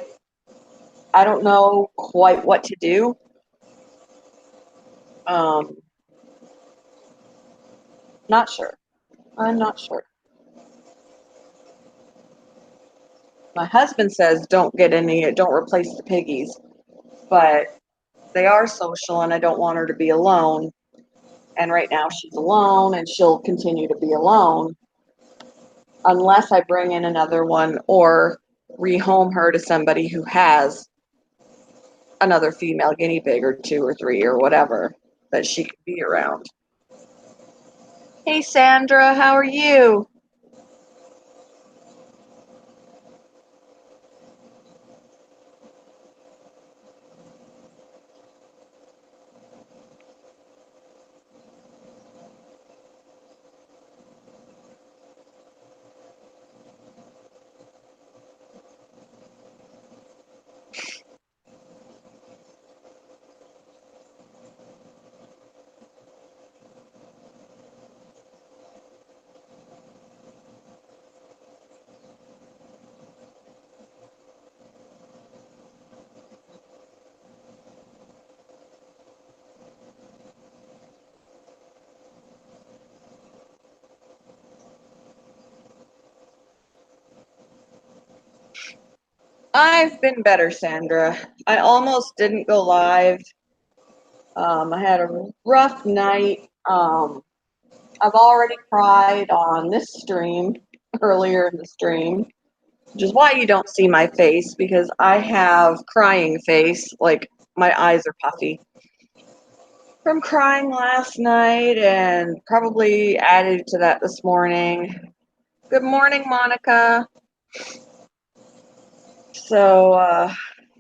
I don't know quite what to do. Um, Not sure. I'm not sure. My husband says don't replace the piggies, but they are social and I don't want her to be alone. And right now she's alone and she'll continue to be alone unless I bring in another one or rehome her to somebody who has another female guinea pig or two or three or whatever that she could be around. Hey Sandra, how are you? I've been better, Sandra. I almost didn't go live. I had a rough night. I've already cried on this stream, earlier in the stream, which is why you don't see my face because I have crying face, like my eyes are puffy from crying last night and probably added to that this morning. Good morning, Monica. So,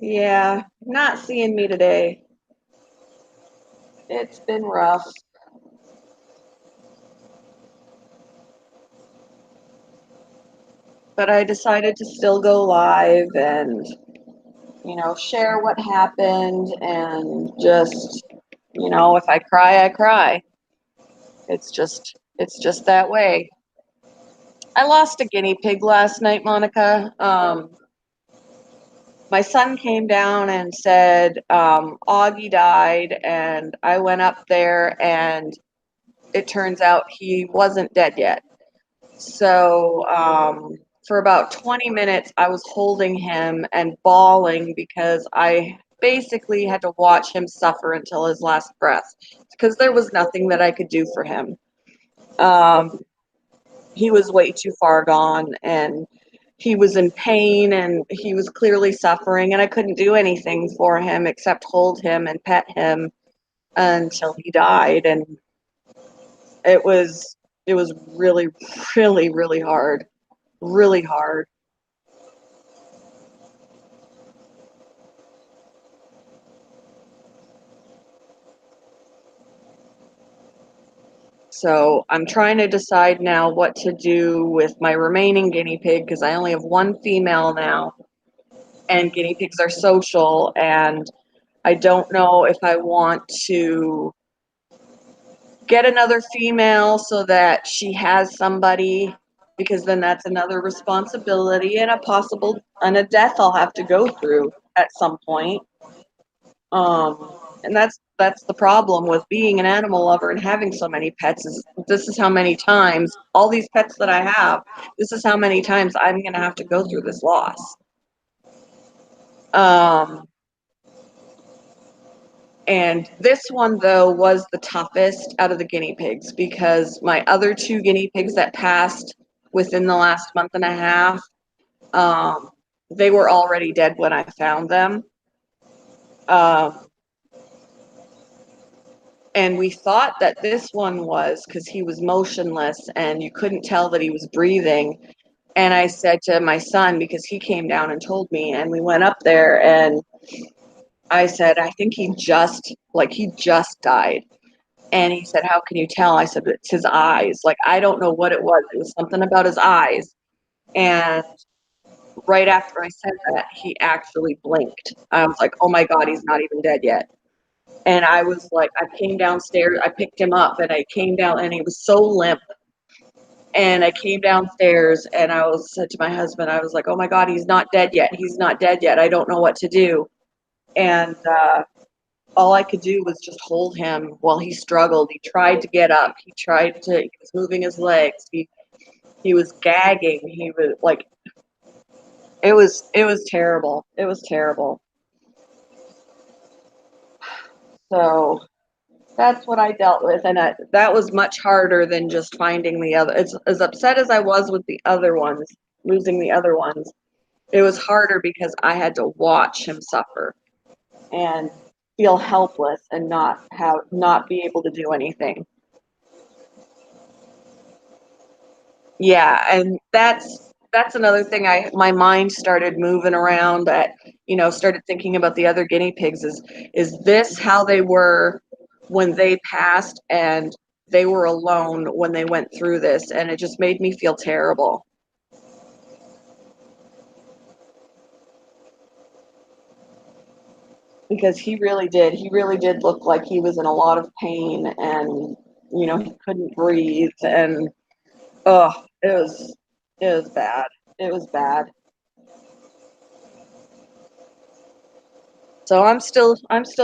yeah, not seeing me today. It's been rough, but I decided to still go live and, share what happened and just, if I cry, I cry. It's just that way. I lost a guinea pig last night, Monica. My son came down and said Augie died, and I went up there, and it turns out he wasn't dead yet. So for about 20 minutes, I was holding him and bawling because I basically had to watch him suffer until his last breath because there was nothing that I could do for him. Um, he was way too far gone, and he was in pain, and he was clearly suffering, and I couldn't do anything for him except hold him and pet him until he died. And it was it was really, really, really hard, really hard. So I'm trying to decide now what to do with my remaining guinea pig because I only have one female now, and guinea pigs are social, and I don't know if I want to get another female so that she has somebody, because then that's another responsibility and a death I'll have to go through at some point. And that's the problem with being an animal lover and having so many pets is this is how many times all these pets that I have, this is how many times I'm gonna have to go through this loss. Um, and this one though was the toughest out of the guinea pigs because my other two guinea pigs that passed within the last month and a half, um, they were already dead when I found them. Um, And we thought that this one was because he was motionless and you couldn't tell that he was breathing. And I said to my son, because he came down and told me, and we went up there and I said, I think he just died. And he said, how can you tell? I said, it's his eyes. Like, I don't know what it was. It was something about his eyes. And right after I said that, he actually blinked. I was like, oh my God, he's not even dead yet. And I was like, I came downstairs, I picked him up, and I came down, and he was so limp. And I came downstairs, and said to my husband, I was like, oh my God, he's not dead yet. He's not dead yet. I don't know what to do. And all I could do was just hold him while he struggled. He tried to get up. He was moving his legs. He was gagging. He was like, it was terrible. It was terrible. So that's what I dealt with, and that was much harder than just finding the other. As upset as I was with the other ones, losing the other ones, it was harder because I had to watch him suffer and feel helpless and not be able to do anything. Yeah, and that's another thing. I my mind started moving around, that started thinking about the other guinea pigs. Is this how they were when they passed, and they were alone when they went through this, and it just made me feel terrible. Because he really did look like he was in a lot of pain, and he couldn't breathe, and oh, it was bad. It was bad. So I'm still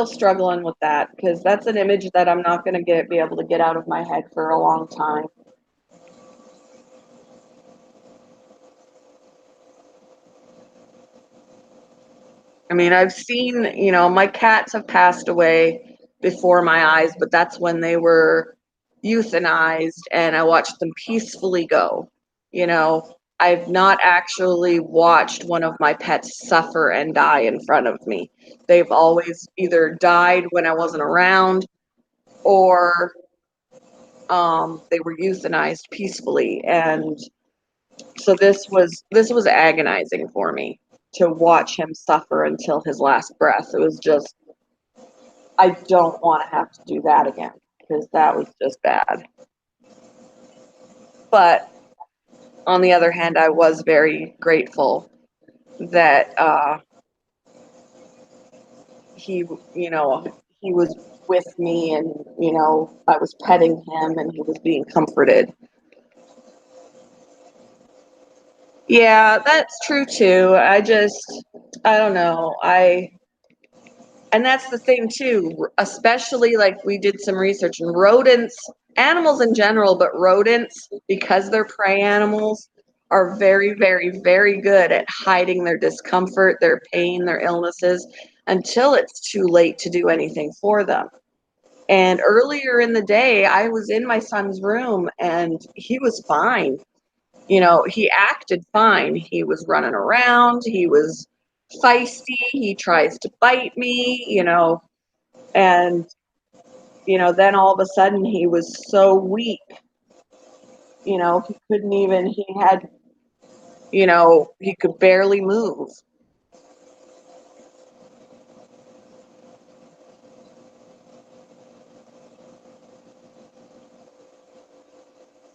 struggling with that, because that's an image that I'm not going to get be able to get out of my head for a long time. I mean, I've seen, my cats have passed away before my eyes, but that's when they were euthanized and I watched them peacefully go. I've not actually watched one of my pets suffer and die in front of me. They've always either died when I wasn't around, or they were euthanized peacefully. And so this was agonizing for me, to watch him suffer until his last breath. It was just, I don't want to have to do that again, because that was just bad. But on the other hand, I was very grateful that he, you know, he was with me, and I was petting him and he was being comforted. Yeah, that's true too. I don't know. And that's the thing too, especially, like, we did some research, and rodents, animals in general, but rodents, because they're prey animals, are very, very, very good at hiding their discomfort, their pain, their illnesses, until it's too late to do anything for them. And earlier in the day, I was in my son's room and he was fine. He acted fine. He was running around, he was feisty, he tries to bite me, and then all of a sudden he was so weak, he couldn't even, he could barely move.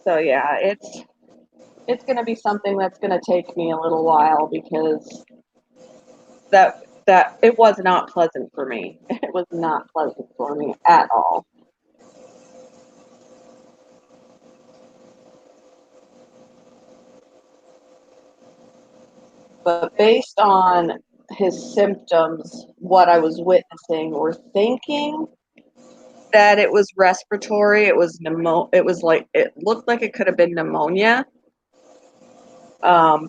So yeah, it's going to be something that's going to take me a little while, because that it was not pleasant for me. It was not pleasant for me at all. But based on his symptoms, what I was witnessing, we're thinking that it was respiratory. It was It was like, it looked like it could have been pneumonia,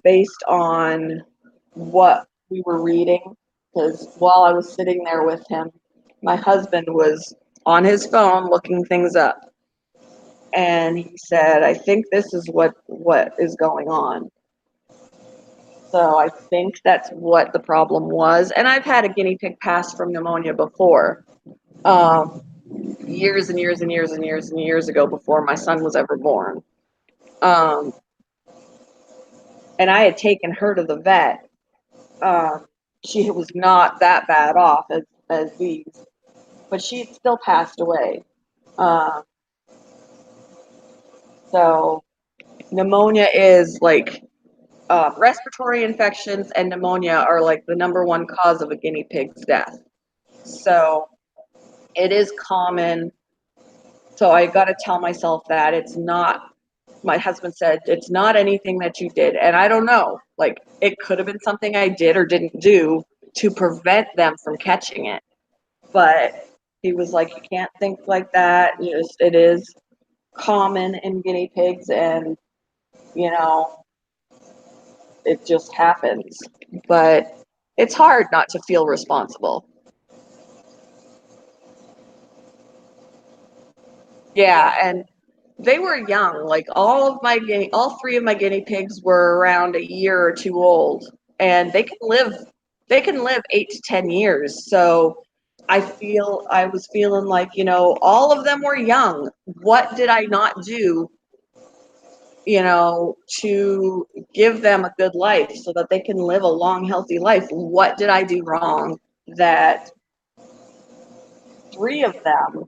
based on what we were reading. Because while I was sitting there with him, my husband was on his phone looking things up, and he said, "I think this is what is going on." So I think that's what the problem was. And I've had a guinea pig pass from pneumonia before, um, years and years and years and years and years ago, before my son was ever born. Um, and I had taken her to the vet. Um, she was not that bad off as these, but she had still passed away. Uh, so pneumonia is like, respiratory infections and pneumonia are like the number one cause of a guinea pig's death. So it is common. So I got to tell myself that it's not, my husband said, it's not anything that you did. And I don't know, like, it could have been something I did or didn't do to prevent them from catching it. But he was like, you can't think like that. It is common in guinea pigs, and, you know, it just happens. But it's hard not to feel responsible. Yeah, and they were young. Like, all three of my guinea pigs were around a year or two old, and they can live 8 to 10 years. So I was feeling like, all of them were young. What did I not do to give them a good life so that they can live a long, healthy life. What did I do wrong that three of them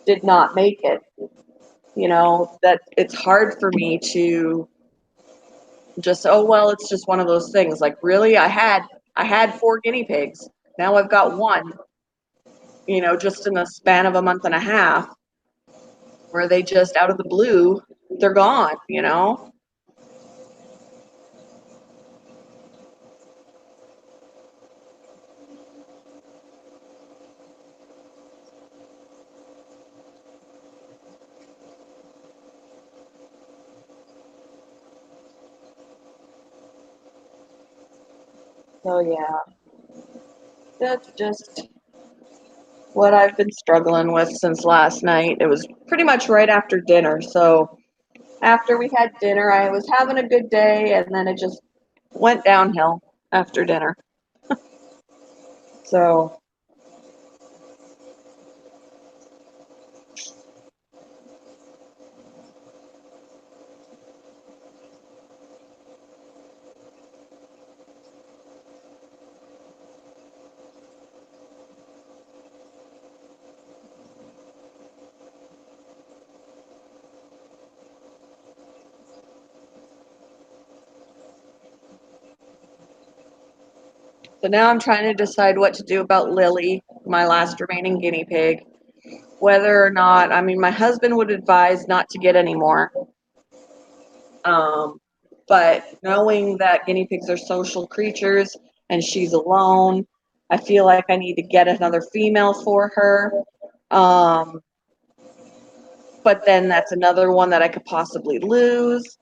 did not make it? That it's hard for me to just, oh, well, it's just one of those things. Like, really, I had four guinea pigs. Now I've got one, just in the span of a month and a half, where they just out of the blue, they're gone. So yeah, that's just what I've been struggling with since last night. It was pretty much right after dinner. So after we had dinner, I was having a good day, and then it just went downhill after dinner. So, so now I'm trying to decide what to do about Lily, my last remaining guinea pig. Whether or not, I mean, my husband would advise not to get any more. Um, but knowing that guinea pigs are social creatures and she's alone, I feel like I need to get another female for her. Um, but then that's another one that I could possibly lose.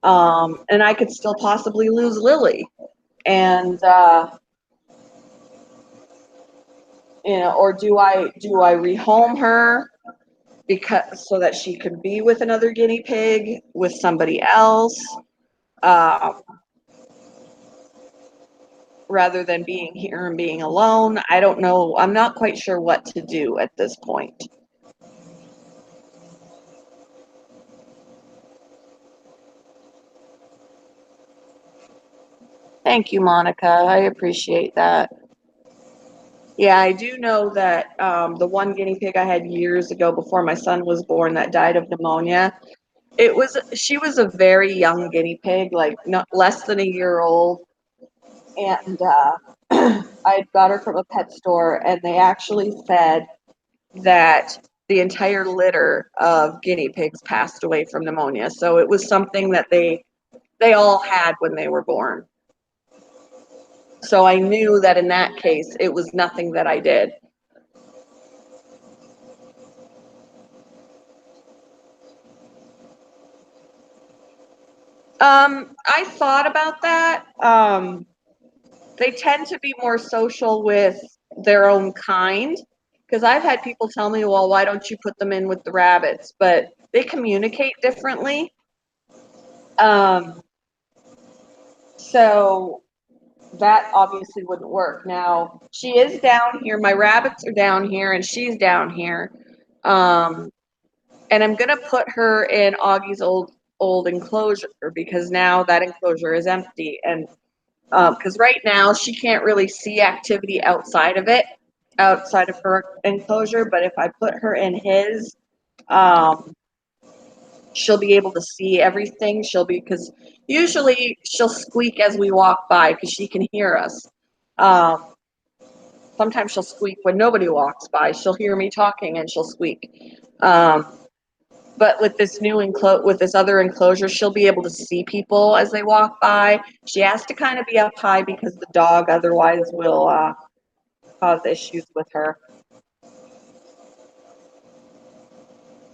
And I could still possibly lose Lily. And or do I rehome her because so that she could be with another guinea pig with somebody else, um, rather than being here and being alone. I don't know. I'm not quite sure what to do at this point. Thank you, Monica. I appreciate that. Yeah, I do know that the one guinea pig I had years ago before my son was born that died of pneumonia. She was a very young guinea pig, like not less than a year old, and I got her from a pet store, and they actually said that the entire litter of guinea pigs passed away from pneumonia. So it was something that they all had when they were born. So I knew that in that case, it was nothing that I did. I thought about that. They tend to be more social with their own kind. Because I've had people tell me, well, why don't you put them in with the rabbits? But they communicate differently. Um, so that obviously wouldn't work. Now, she is down here. My rabbits are down here, and she's down here. Um, and I'm gonna put her in Augie's old enclosure because now that enclosure is empty, and because right now she can't really see activity outside of it, outside of her enclosure. But if I put her in his, um, she'll be able to see everything. Because usually she'll squeak as we walk by because she can hear us. Um, Sometimes she'll squeak when nobody walks by. She'll hear me talking and she'll squeak. Um, but with this other enclosure, she'll be able to see people as they walk by. She has to kind of be up high because the dog otherwise will cause issues with her.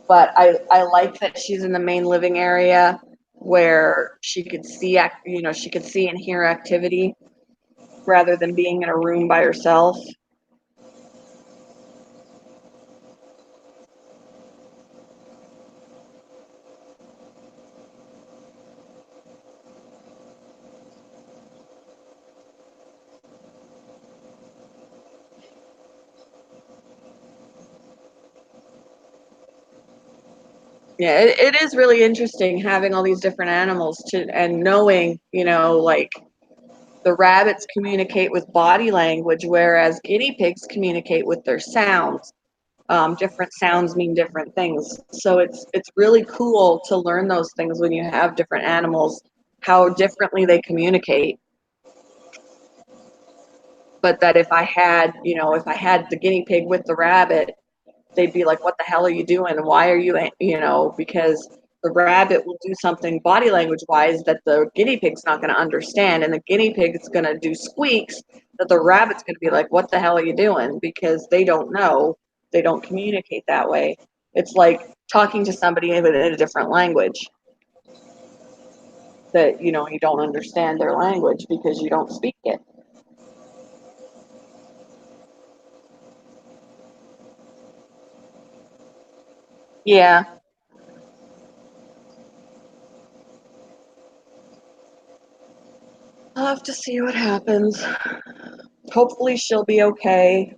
But I like that she's in the main living area where she could see and hear activity rather than being in a room by herself. Yeah, it is really interesting having all these different animals to and knowing, like the rabbits communicate with body language, whereas guinea pigs communicate with their sounds. Different sounds mean different things. So it's really cool to learn those things when you have different animals, how differently they communicate. But that if I had the guinea pig with the rabbit, they'd be like, "What the hell are you doing? Why are you?" Because the rabbit will do something body language wise that the guinea pig's not going to understand, and the guinea pig is going to do squeaks that the rabbit's going to be like, "What the hell are you doing?" Because they don't know, they don't communicate that way. It's like talking to somebody in a different language that you don't understand their language because you don't speak it. Yeah, I'll have to see what happens. Hopefully she'll be okay.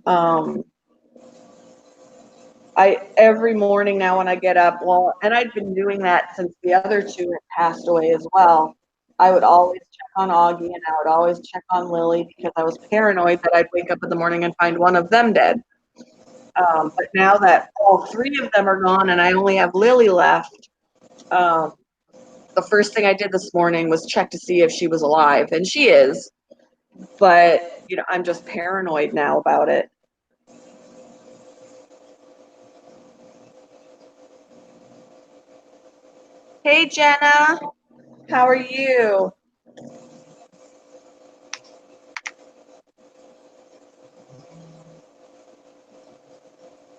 I every morning now when I get up, well, and I'd been doing that since the other two had passed away as well. I would always check on Augie and I would always check on Lily because I was paranoid that I'd wake up in the morning and find one of them dead. But now that all three of them are gone and I only have Lily left, um, the first thing I did this morning was check to see if she was alive, and she is. But I'm just paranoid now about it. Hey Jenna, how are you?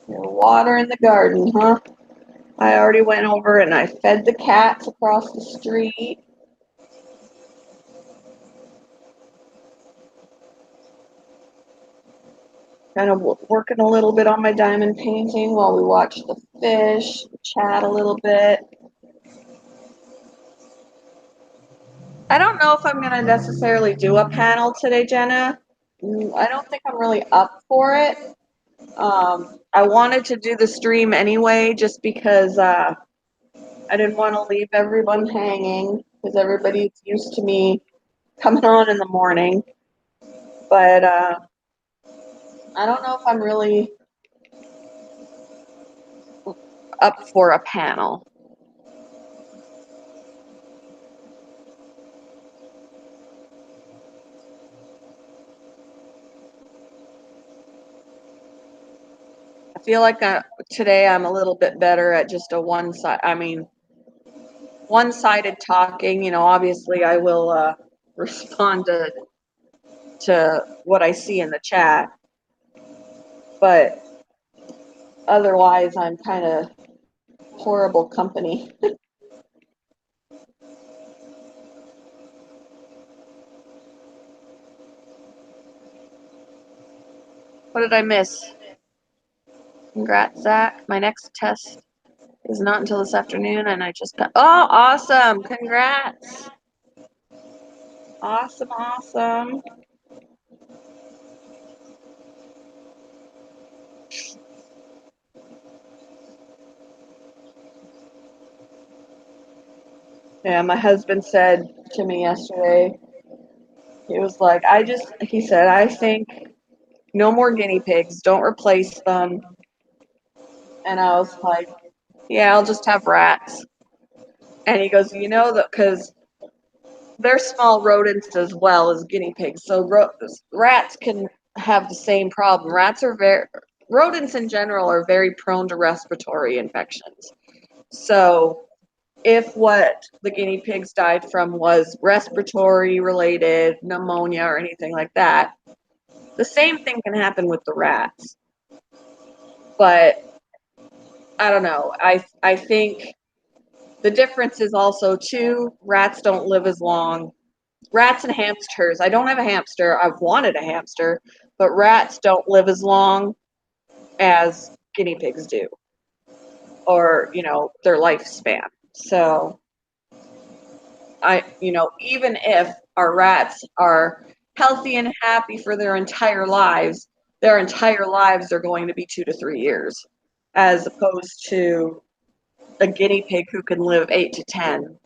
You're watering the garden, huh? I already went over and I fed the cats across the street. Kind of working a little bit on my diamond painting while we watch the fish, chat a little bit. I don't know if I'm going to necessarily do a panel today, Jenna. I don't think I'm really up for it. I wanted to do the stream anyway, just because I didn't want to leave everyone hanging, because everybody's used to me coming on in the morning. But I don't know if I'm really up for a panel. I feel like today I'm a little bit better at just a one side. I mean, one-sided talking. Obviously I will respond to what I see in the chat, but otherwise I'm kind of horrible company. What did I miss? Congrats, Zach. My next test is not until this afternoon, and I just got. Oh, awesome! Congrats! Awesome, awesome. Yeah, my husband said to me yesterday, he was like, he said, I think no more guinea pigs, don't replace them. And I was like, yeah, I'll just have rats. And he goes, that because they're small rodents as well as guinea pigs. So rats can have the same problem. Rodents in general are very prone to respiratory infections. So if what the guinea pigs died from was respiratory related, pneumonia, or anything like that, the same thing can happen with the rats. But I don't know. I think the difference is also too, rats don't live as long. Rats and hamsters. I don't have a hamster. I've wanted a hamster, but rats don't live as long as guinea pigs do, or their lifespan. So even if our rats are healthy and happy for their entire lives are going to be 2 to 3 years, as opposed to a guinea pig who can live 8 to 10.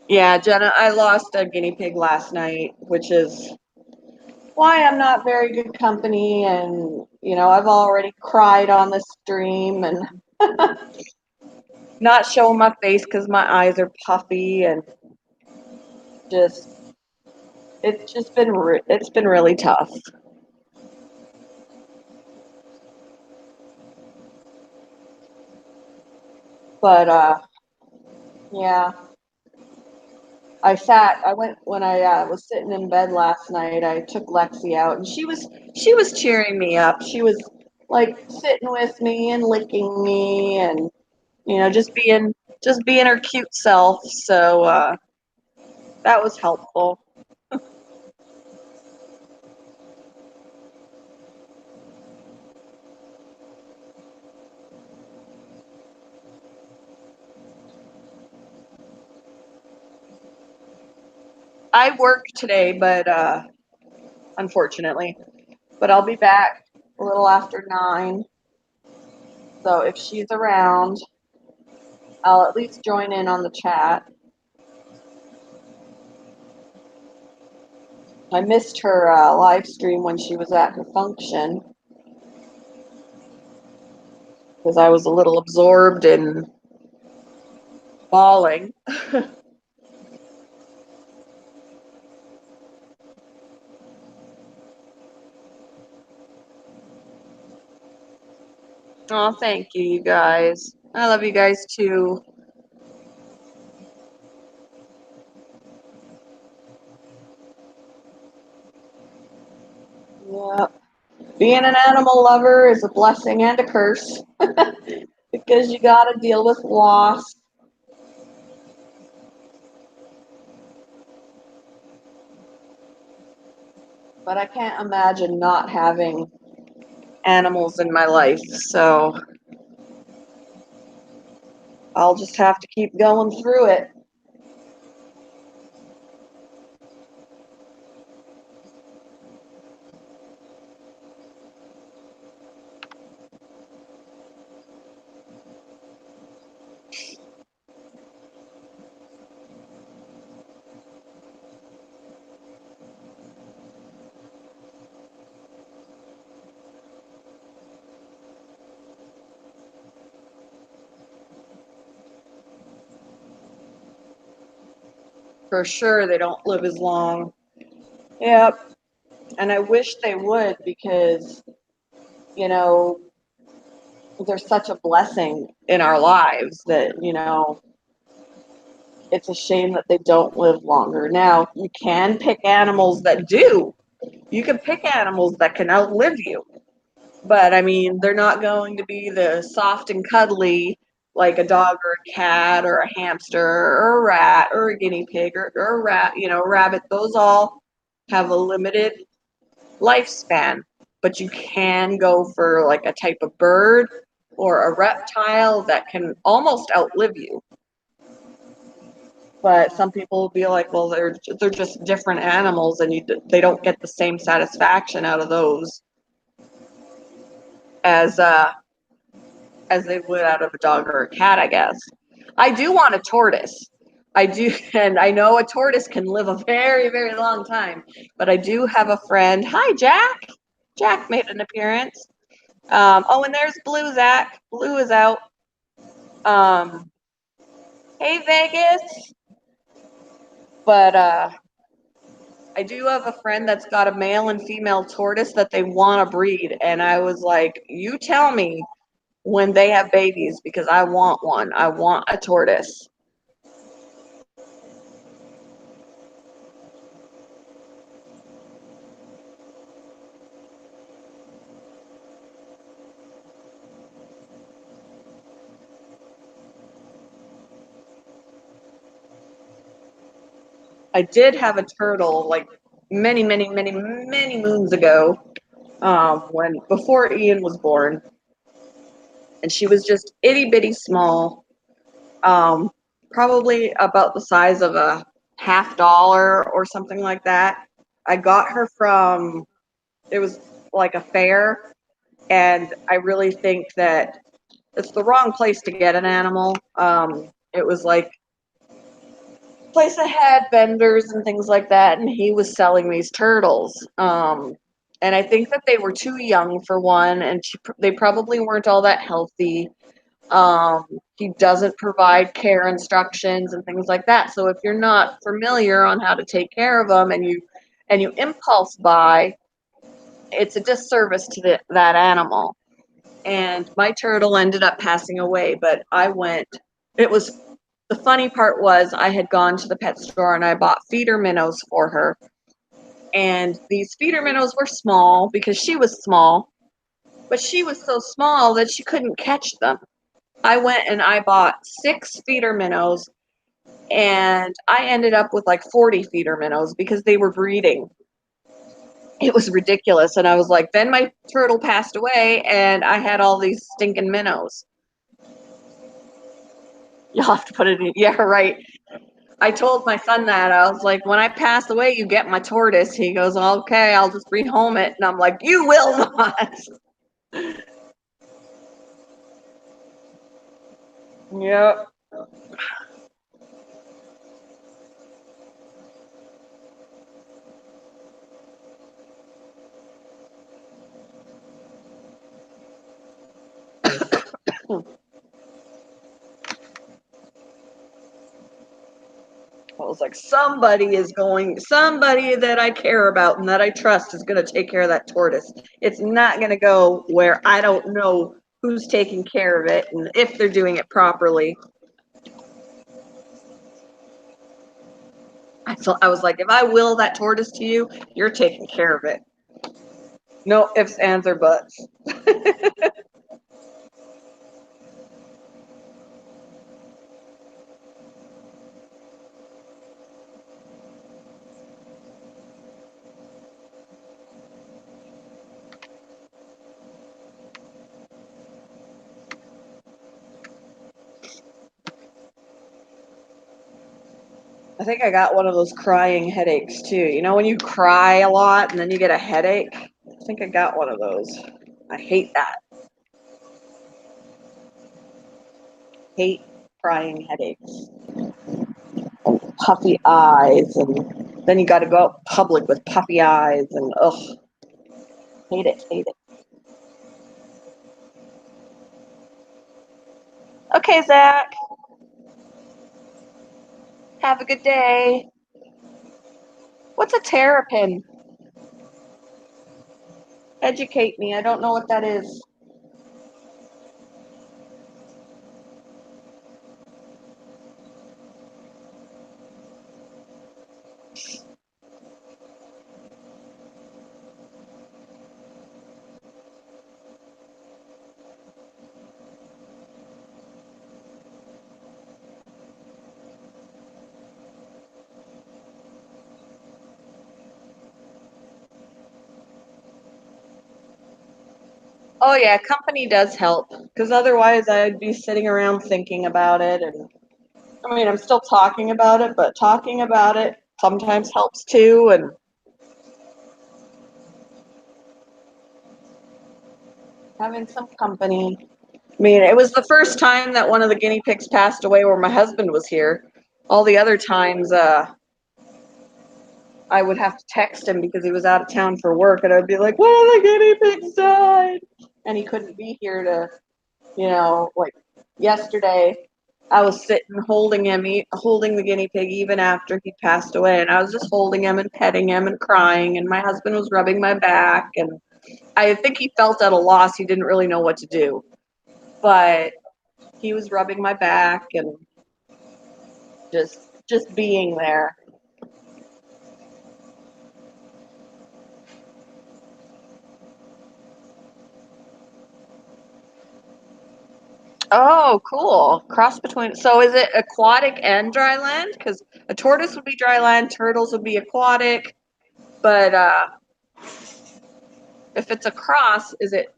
Yeah, Jenna, I lost a guinea pig last night, which is why I'm not very good company. And, I've already cried on the stream and not showing my face because my eyes are puffy and just, it's been really tough. But, yeah, I went when I was sitting in bed last night. I took Lexi out, and she was cheering me up. She was like sitting with me and licking me, and just being her cute self. So that was helpful. I work today, but unfortunately, but I'll be back a little after 9. So if she's around, I'll at least join in on the chat. I missed her live stream when she was at her function because I was a little absorbed in bawling. Oh, thank you, you guys. I love you guys too. Yeah. Being an animal lover is a blessing and a curse because you got to deal with loss. But I can't imagine not having animals in my life. So I'll just have to keep going through it. For sure, they don't live as long. Yep. And I wish they would because, you know, they're such a blessing in our lives that, it's a shame that they don't live longer. Now, you can pick animals that do. You can pick animals that can outlive you. But I mean, they're not going to be the soft and cuddly like a dog or a cat or a hamster or a rat or a guinea pig or a rat, rabbit. Those all have a limited lifespan. But you can go for like a type of bird or a reptile that can almost outlive you. But some people will be like, well, they're just different animals, and they don't get the same satisfaction out of those as as they would out of a dog or a cat, I guess. I do want a tortoise. I do, and I know a tortoise can live a very, very long time. But I do have a friend. Hi, Jack. Jack made an appearance. Oh, and there's Blue. Zach. Blue is out. Um, hey, Vegas. But I do have a friend that's got a male and female tortoise that they want to breed, and I was like, "You tell me when they have babies because I want one. I want a tortoise." I did have a turtle like many, many, many, many moons ago, when before Ian was born, and she was just itty bitty small, um, probably about the size of a $50 or something like that. I got her from, it was like a fair, and I really think that it's the wrong place to get an animal. It was like a place that had vendors and things like that, and he was selling these turtles. And I think that they were too young for one, and they probably weren't all that healthy. Um, he doesn't provide care instructions and things like that. So if you're not familiar on how to take care of them, and you impulse buy, it's a disservice to that animal. And my turtle ended up passing away, but I went. It was the funny part was I had gone to the pet store and I bought feeder minnows for her. And these feeder minnows were small because she was small, but she was so small that she couldn't catch them. I went and I bought 6 feeder minnows, and I ended up with like 40 feeder minnows because they were breeding. It was ridiculous. And I was like, then my turtle passed away, and I had all these stinking minnows. You'll have to put it in. Yeah, right. I told my son that. I was like, when I pass away, you get my tortoise. He goes, okay, I'll just rehome it. And I'm like, you will not. Yep. I was like, somebody that I care about and that I trust is going to take care of that tortoise. It's not going to go where I don't know who's taking care of it and if they're doing it properly. So I was like, if I will that tortoise to you, you're taking care of it. No ifs, ands, or buts. I think I got one of those crying headaches too. You know, when you cry a lot and then you get a headache? I think I got one of those. I hate that. Hate crying headaches. Puffy eyes, and then you got to go out public with puffy eyes, and ugh, hate it, hate it. Okay, Zach, have a good day. What's a terrapin? Educate me. I don't know what that is. Oh yeah, company does help because otherwise I'd be sitting around thinking about it, and I mean I'm still talking about it, but talking about it sometimes helps too, and having some company. I mean, it was the first time that one of the guinea pigs passed away where my husband was here. All the other times, I would have to text him because he was out of town for work, and I'd be like, "One of the guinea pigs died," and he couldn't be here to, like yesterday. I was sitting holding him, holding the guinea pig even after he passed away, and I was just holding him and petting him and crying, and my husband was rubbing my back, and I think he felt at a loss. He didn't really know what to do, but he was rubbing my back and just being there. Oh, cool. Cross between. So is it aquatic and dry land? Because a tortoise would be dry land, turtles would be aquatic. But if it's a cross,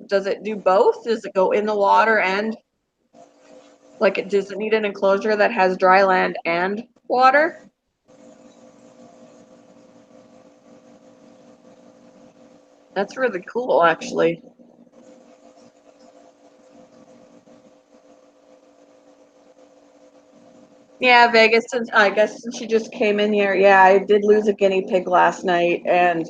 does it do both? Does it go in the water and does it need an enclosure that has dry land and water? That's really cool, actually. Yeah, Vegas, since I guess since she just came in here, yeah, I did lose a guinea pig last night, and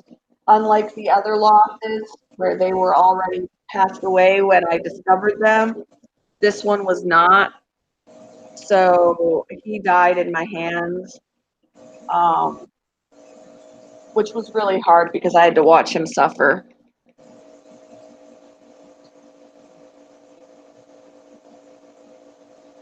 unlike the other losses where they were already passed away when I discovered them, this one was not. So he died in my hands, um, which was really hard because I had to watch him suffer.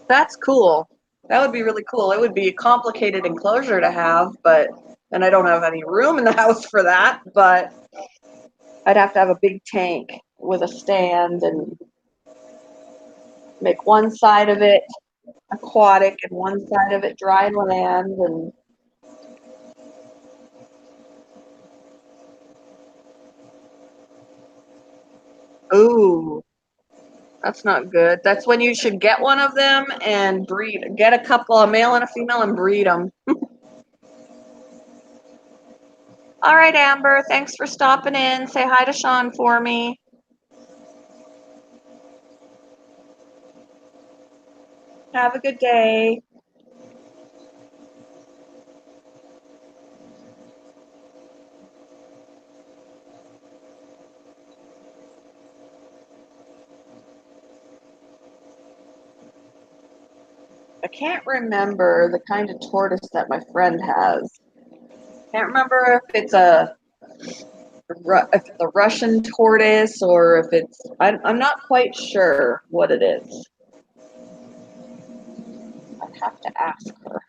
That's cool. That would be really cool. It would be a complicated enclosure to have, but and I don't have any room in the house for that, but I'd have to have a big tank with a stand and make one side of it aquatic and one side of it dry land. And ooh, that's not good. That's when you should get one of them and breed. Get a couple, a male and a female, and breed them. All right, Amber, thanks for stopping in. Say hi to Sean for me. Have a good day. I can't remember the kind of tortoise that my friend has. Can't remember if it's a Russian tortoise or if it's. I'm not quite sure what it is. I'd have to ask her.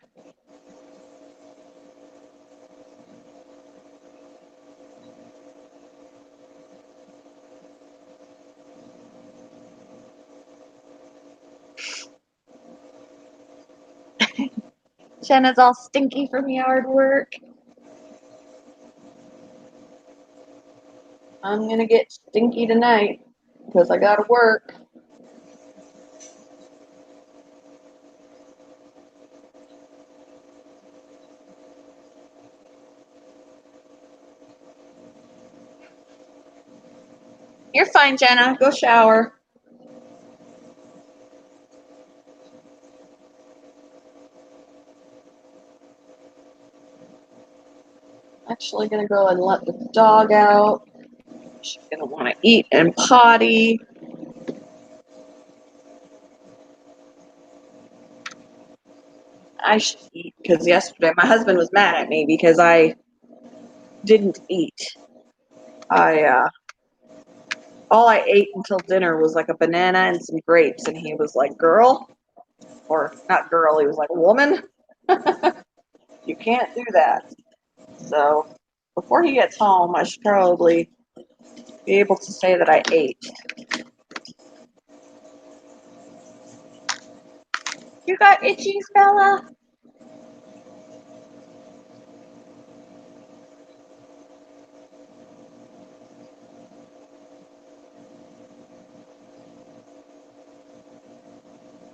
Jenna's all stinky from yard work. I'm gonna get stinky tonight because I gotta work. You're fine, Jenna. Go shower. Actually, gonna go and let the dog out. She's gonna want to eat and potty. I should eat because yesterday my husband was mad at me because I didn't eat. I all I ate until dinner was like a banana and some grapes, and he was like, "Girl," or not girl. He was like, "Woman, you can't do that." So before he gets home, I should probably be able to say that I ate. You got itchies, Bella?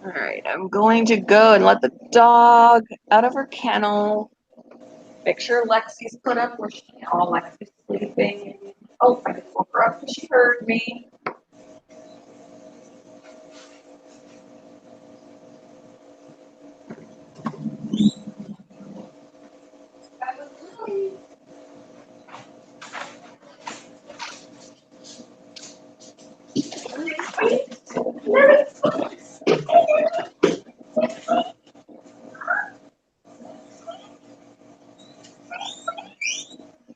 All right, I'm going to go and let the dog out of her kennel. Make sure Lexi's put up where she. Oh, Lexi's sleeping. Oh, I just woke her up because she heard me.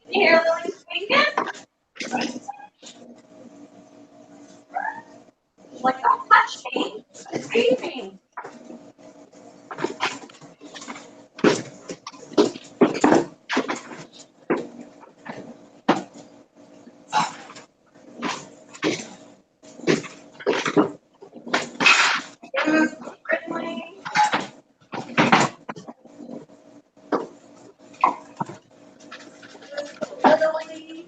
You hear Lily squeaking? She's like, don't touch me. It's baby. Friendly. Lily.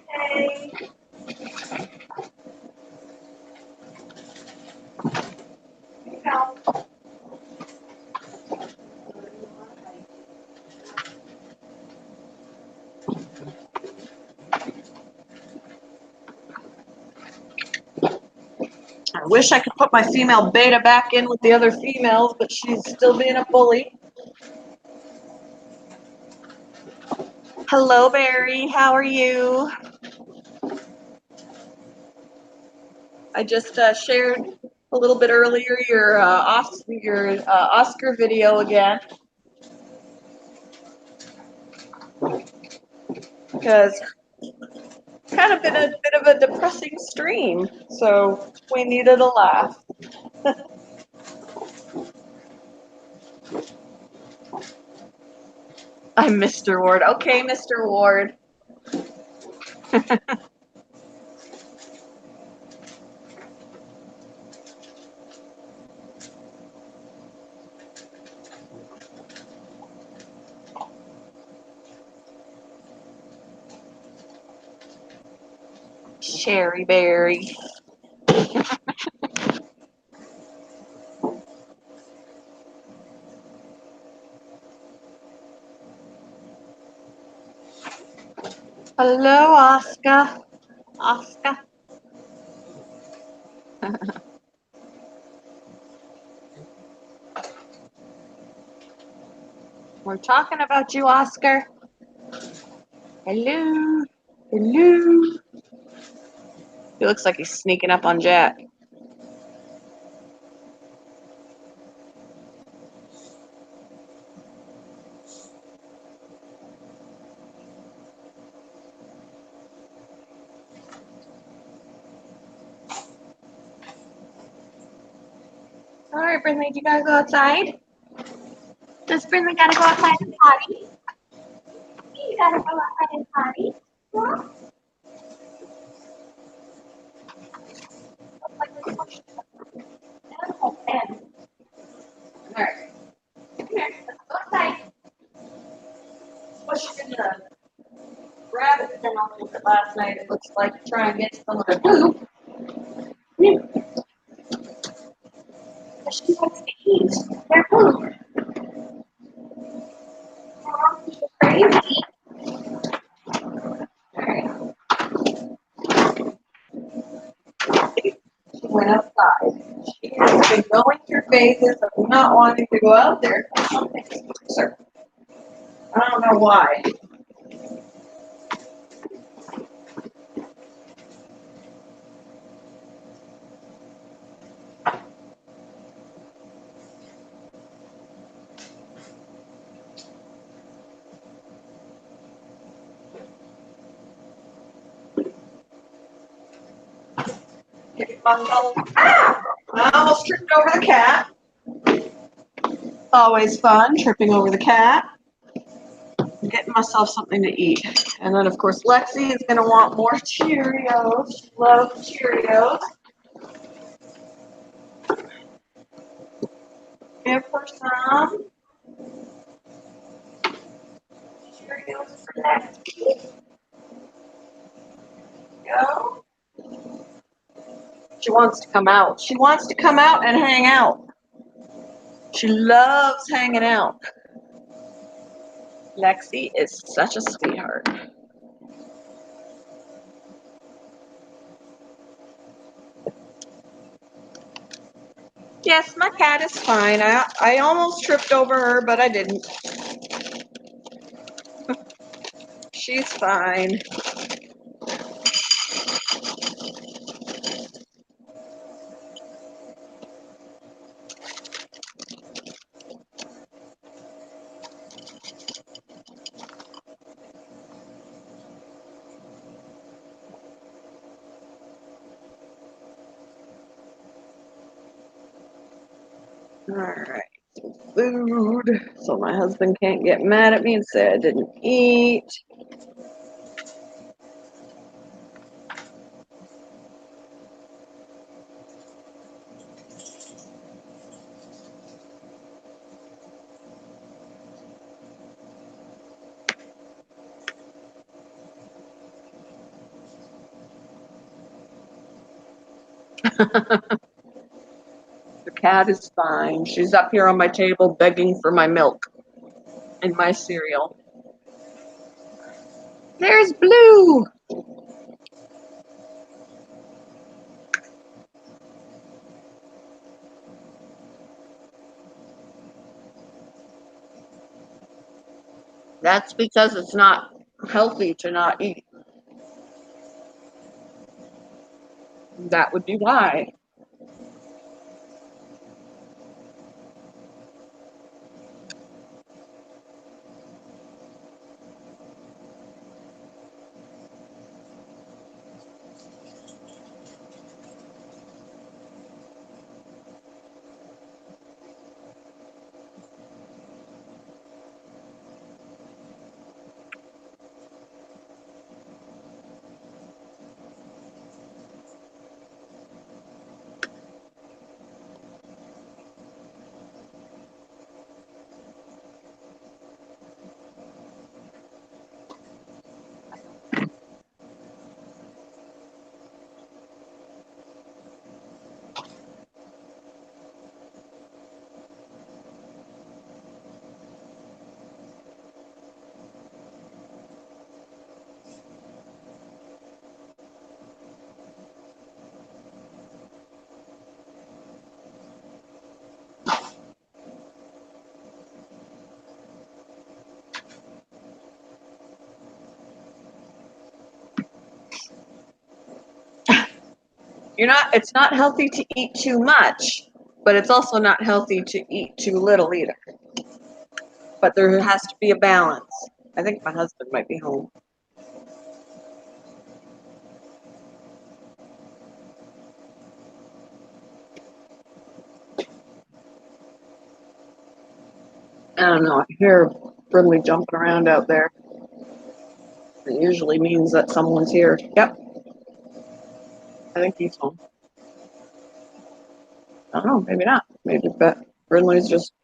Hey. Help. I wish I could put my female beta back in with the other females, but she's still being a bully. Hello, Barry. How are you? I just shared a little bit earlier your Oscar video again, because it's kind of been a bit of a depressing stream, so we needed a laugh. I'm Mr. Ward. Okay, Mr. Ward. Cherry Berry. Hello, Oscar. Oscar. We're talking about you, Oscar. Hello. Hello. He looks like he's sneaking up on Jack. All right, Brindley, you gotta go outside? Does Brindley gotta go outside and potty? You gotta go outside and potty. Yeah. All right. Come here. Let's go outside. Push in the rabbit pen a little bit last night. It looks like to try and get some of the poop. She wants to eat their poop. She's crazy. She went outside. She has been going through phases of not wanting to go out there. Sir, I don't know why. Ah! I almost tripped over the cat. Always fun, tripping over the cat. Getting myself something to eat. And then, of course, Lexi is going to want more Cheerios. She loves Cheerios. Give her some Cheerios for Lexi. Go. She wants to come out. She wants to come out and hang out. She loves hanging out. Lexi is such a sweetheart. Yes, my cat is fine. I almost tripped over her, but I didn't. She's fine. All right, food. So my husband can't get mad at me and say I didn't eat. The cat is fine. She's up here on my table begging for my milk and my cereal. There's Blue. That's because it's not healthy to not eat. That would be why. It's not healthy to eat too much, but it's also not healthy to eat too little either. But there has to be a balance. I think my husband might be home. I don't know. I hear Brinley jumping around out there. It usually means that someone's here. Yep, I think he's home. I don't know. Maybe not. Maybe Brinley's just.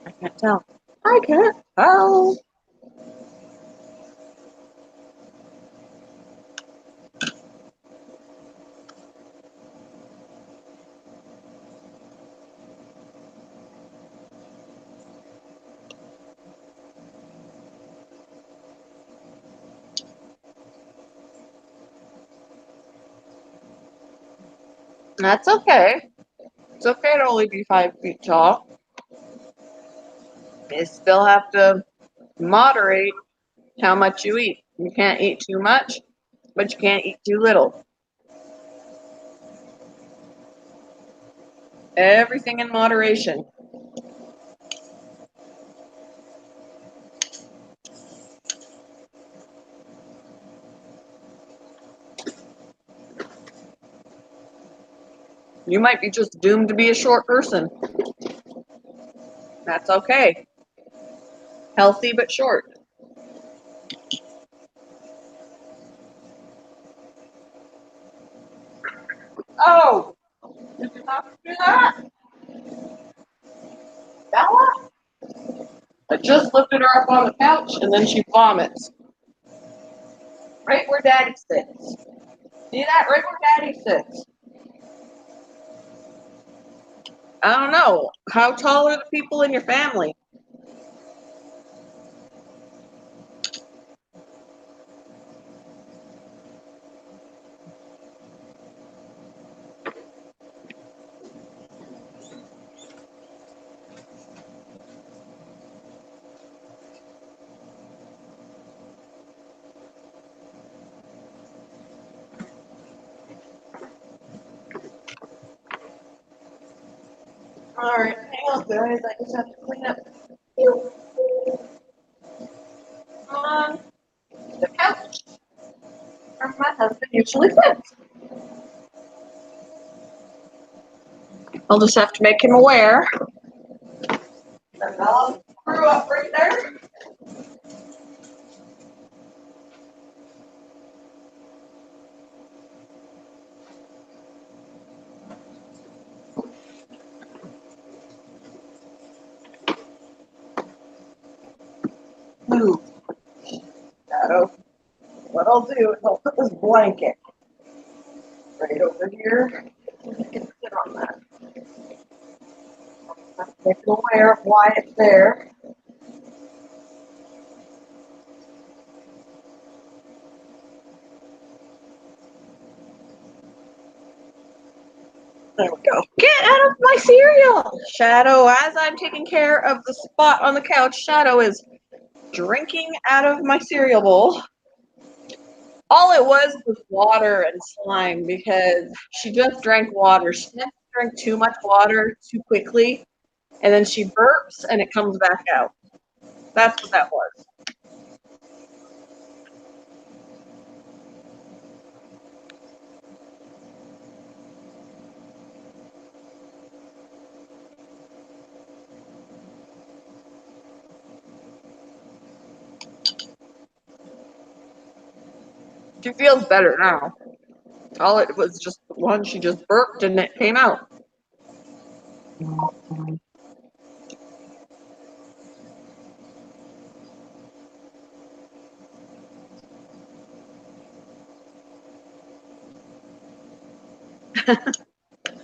I can't tell. I can't tell. That's okay. It's okay to only be 5 feet tall. You still have to moderate how much you eat. You can't eat too much, but you can't eat too little. Everything in moderation. You might be just doomed to be a short person. That's okay. Healthy but short. Oh, did you have to do that? Bella? I just lifted her up on the couch and then she vomits. Right where Daddy sits. See that? Right where Daddy sits. I don't know. How tall are the people in your family? Alright, hang on guys, I just have to clean up on the couch where my husband usually sits. I'll just have to make him aware that Bella grew up right there. Move, Shadow. What I'll do is I'll put this blanket right over here. You can sit on that. I'll have to make him aware of why it's there. There we go. Get out of my cereal! Shadow, as I'm taking care of the spot on the couch, Shadow is drinking out of my cereal bowl. All it was water and slime because she just drank water. She drank too much water too quickly, and then she burps and it comes back out. That's what that was. She feels better now. All it was just one, she just burped and it came out.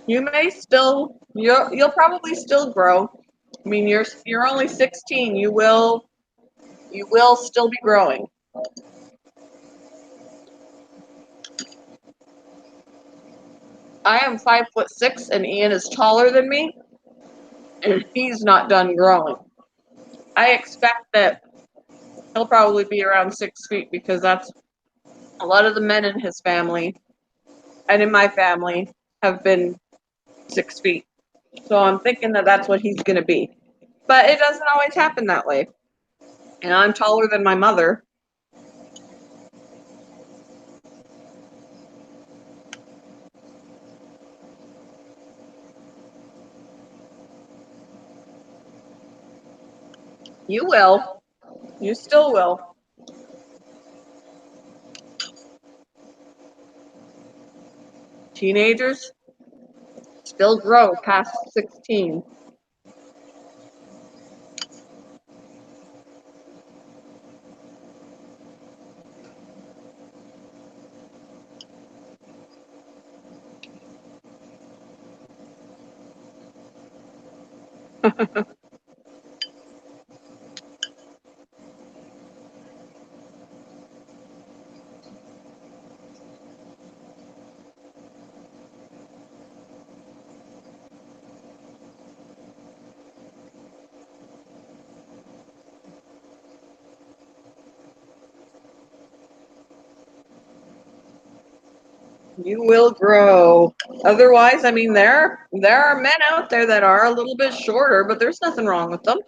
You may still, you'll probably still grow. I mean, you're only 16. You will still be growing. I am 5'6" and Ian is taller than me, and he's not done growing. I expect that he'll probably be around 6 feet because that's a lot of the men in his family and in my family have been 6 feet. So I'm thinking that that's what he's going to be. But it doesn't always happen that way. And I'm taller than my mother. You will. You still will. Teenagers still grow past 16. You will grow. Otherwise, I mean, there are men out there that are a little bit shorter, but there's nothing wrong with them.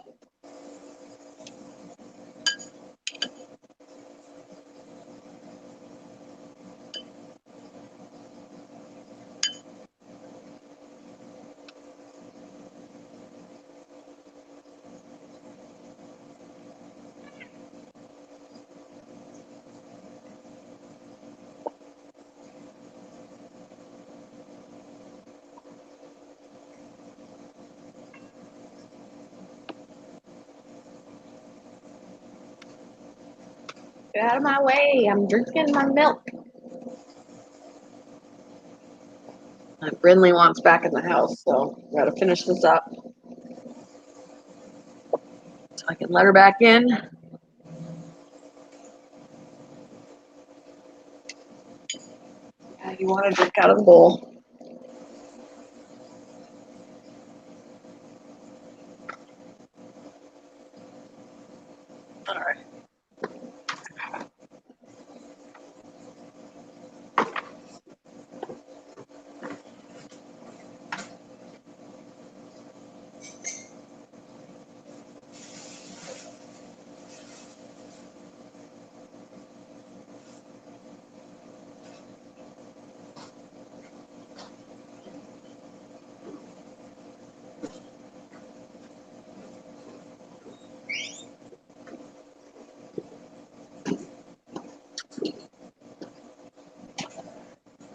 Get out of my way. I'm drinking my milk. Brindley wants back in the house, so I gotta finish this up so I can let her back in. Yeah, you want to drink out of the bowl. All right.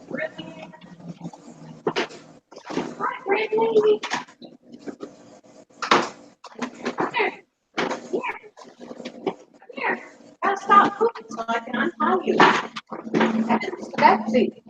Brindley. Hi, Brindley. Come here. Here. Gotta stop pooping so I can untie you. That's Betsy.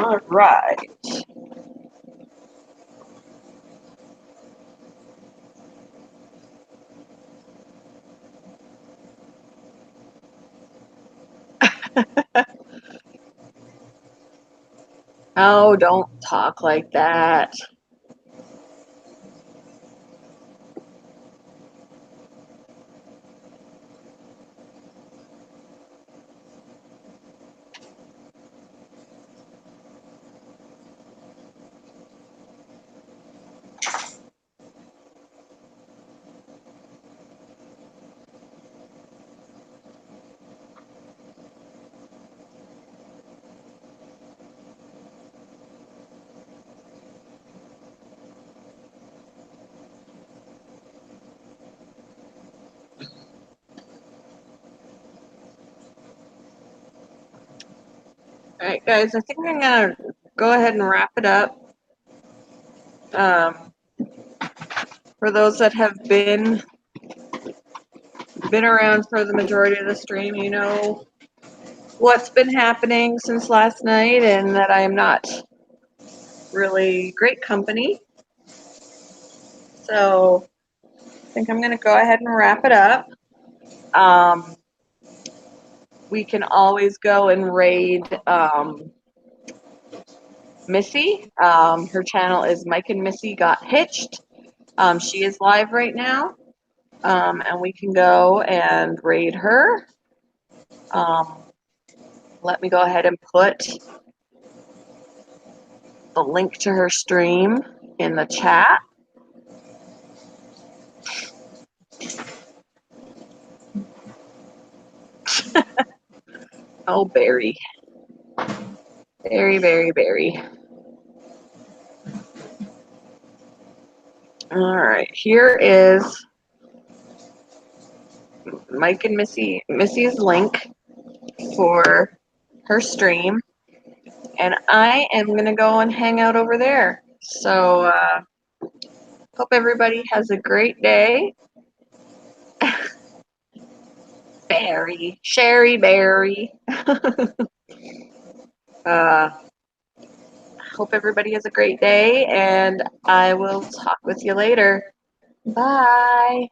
All right. Oh, don't talk like that. All right, guys, I think I'm gonna go ahead and wrap it up. Um, for those that have been around for the majority of the stream, you know what's been happening since last night, and that I am not really great company. So I think I'm gonna go ahead and wrap it up. We can always go and raid Missy. Her channel is Mike and Missy Got Hitched. She is live right now, and we can go and raid her. Let me go ahead and put the link to her stream in the chat. Oh, Barry. Barry. All right, here is Mike and Missy's link for her stream, and I am gonna go and hang out over there. So hope everybody has a great day. Barry, Sherry Barry. Hope everybody has a great day, and I will talk with you later. Bye.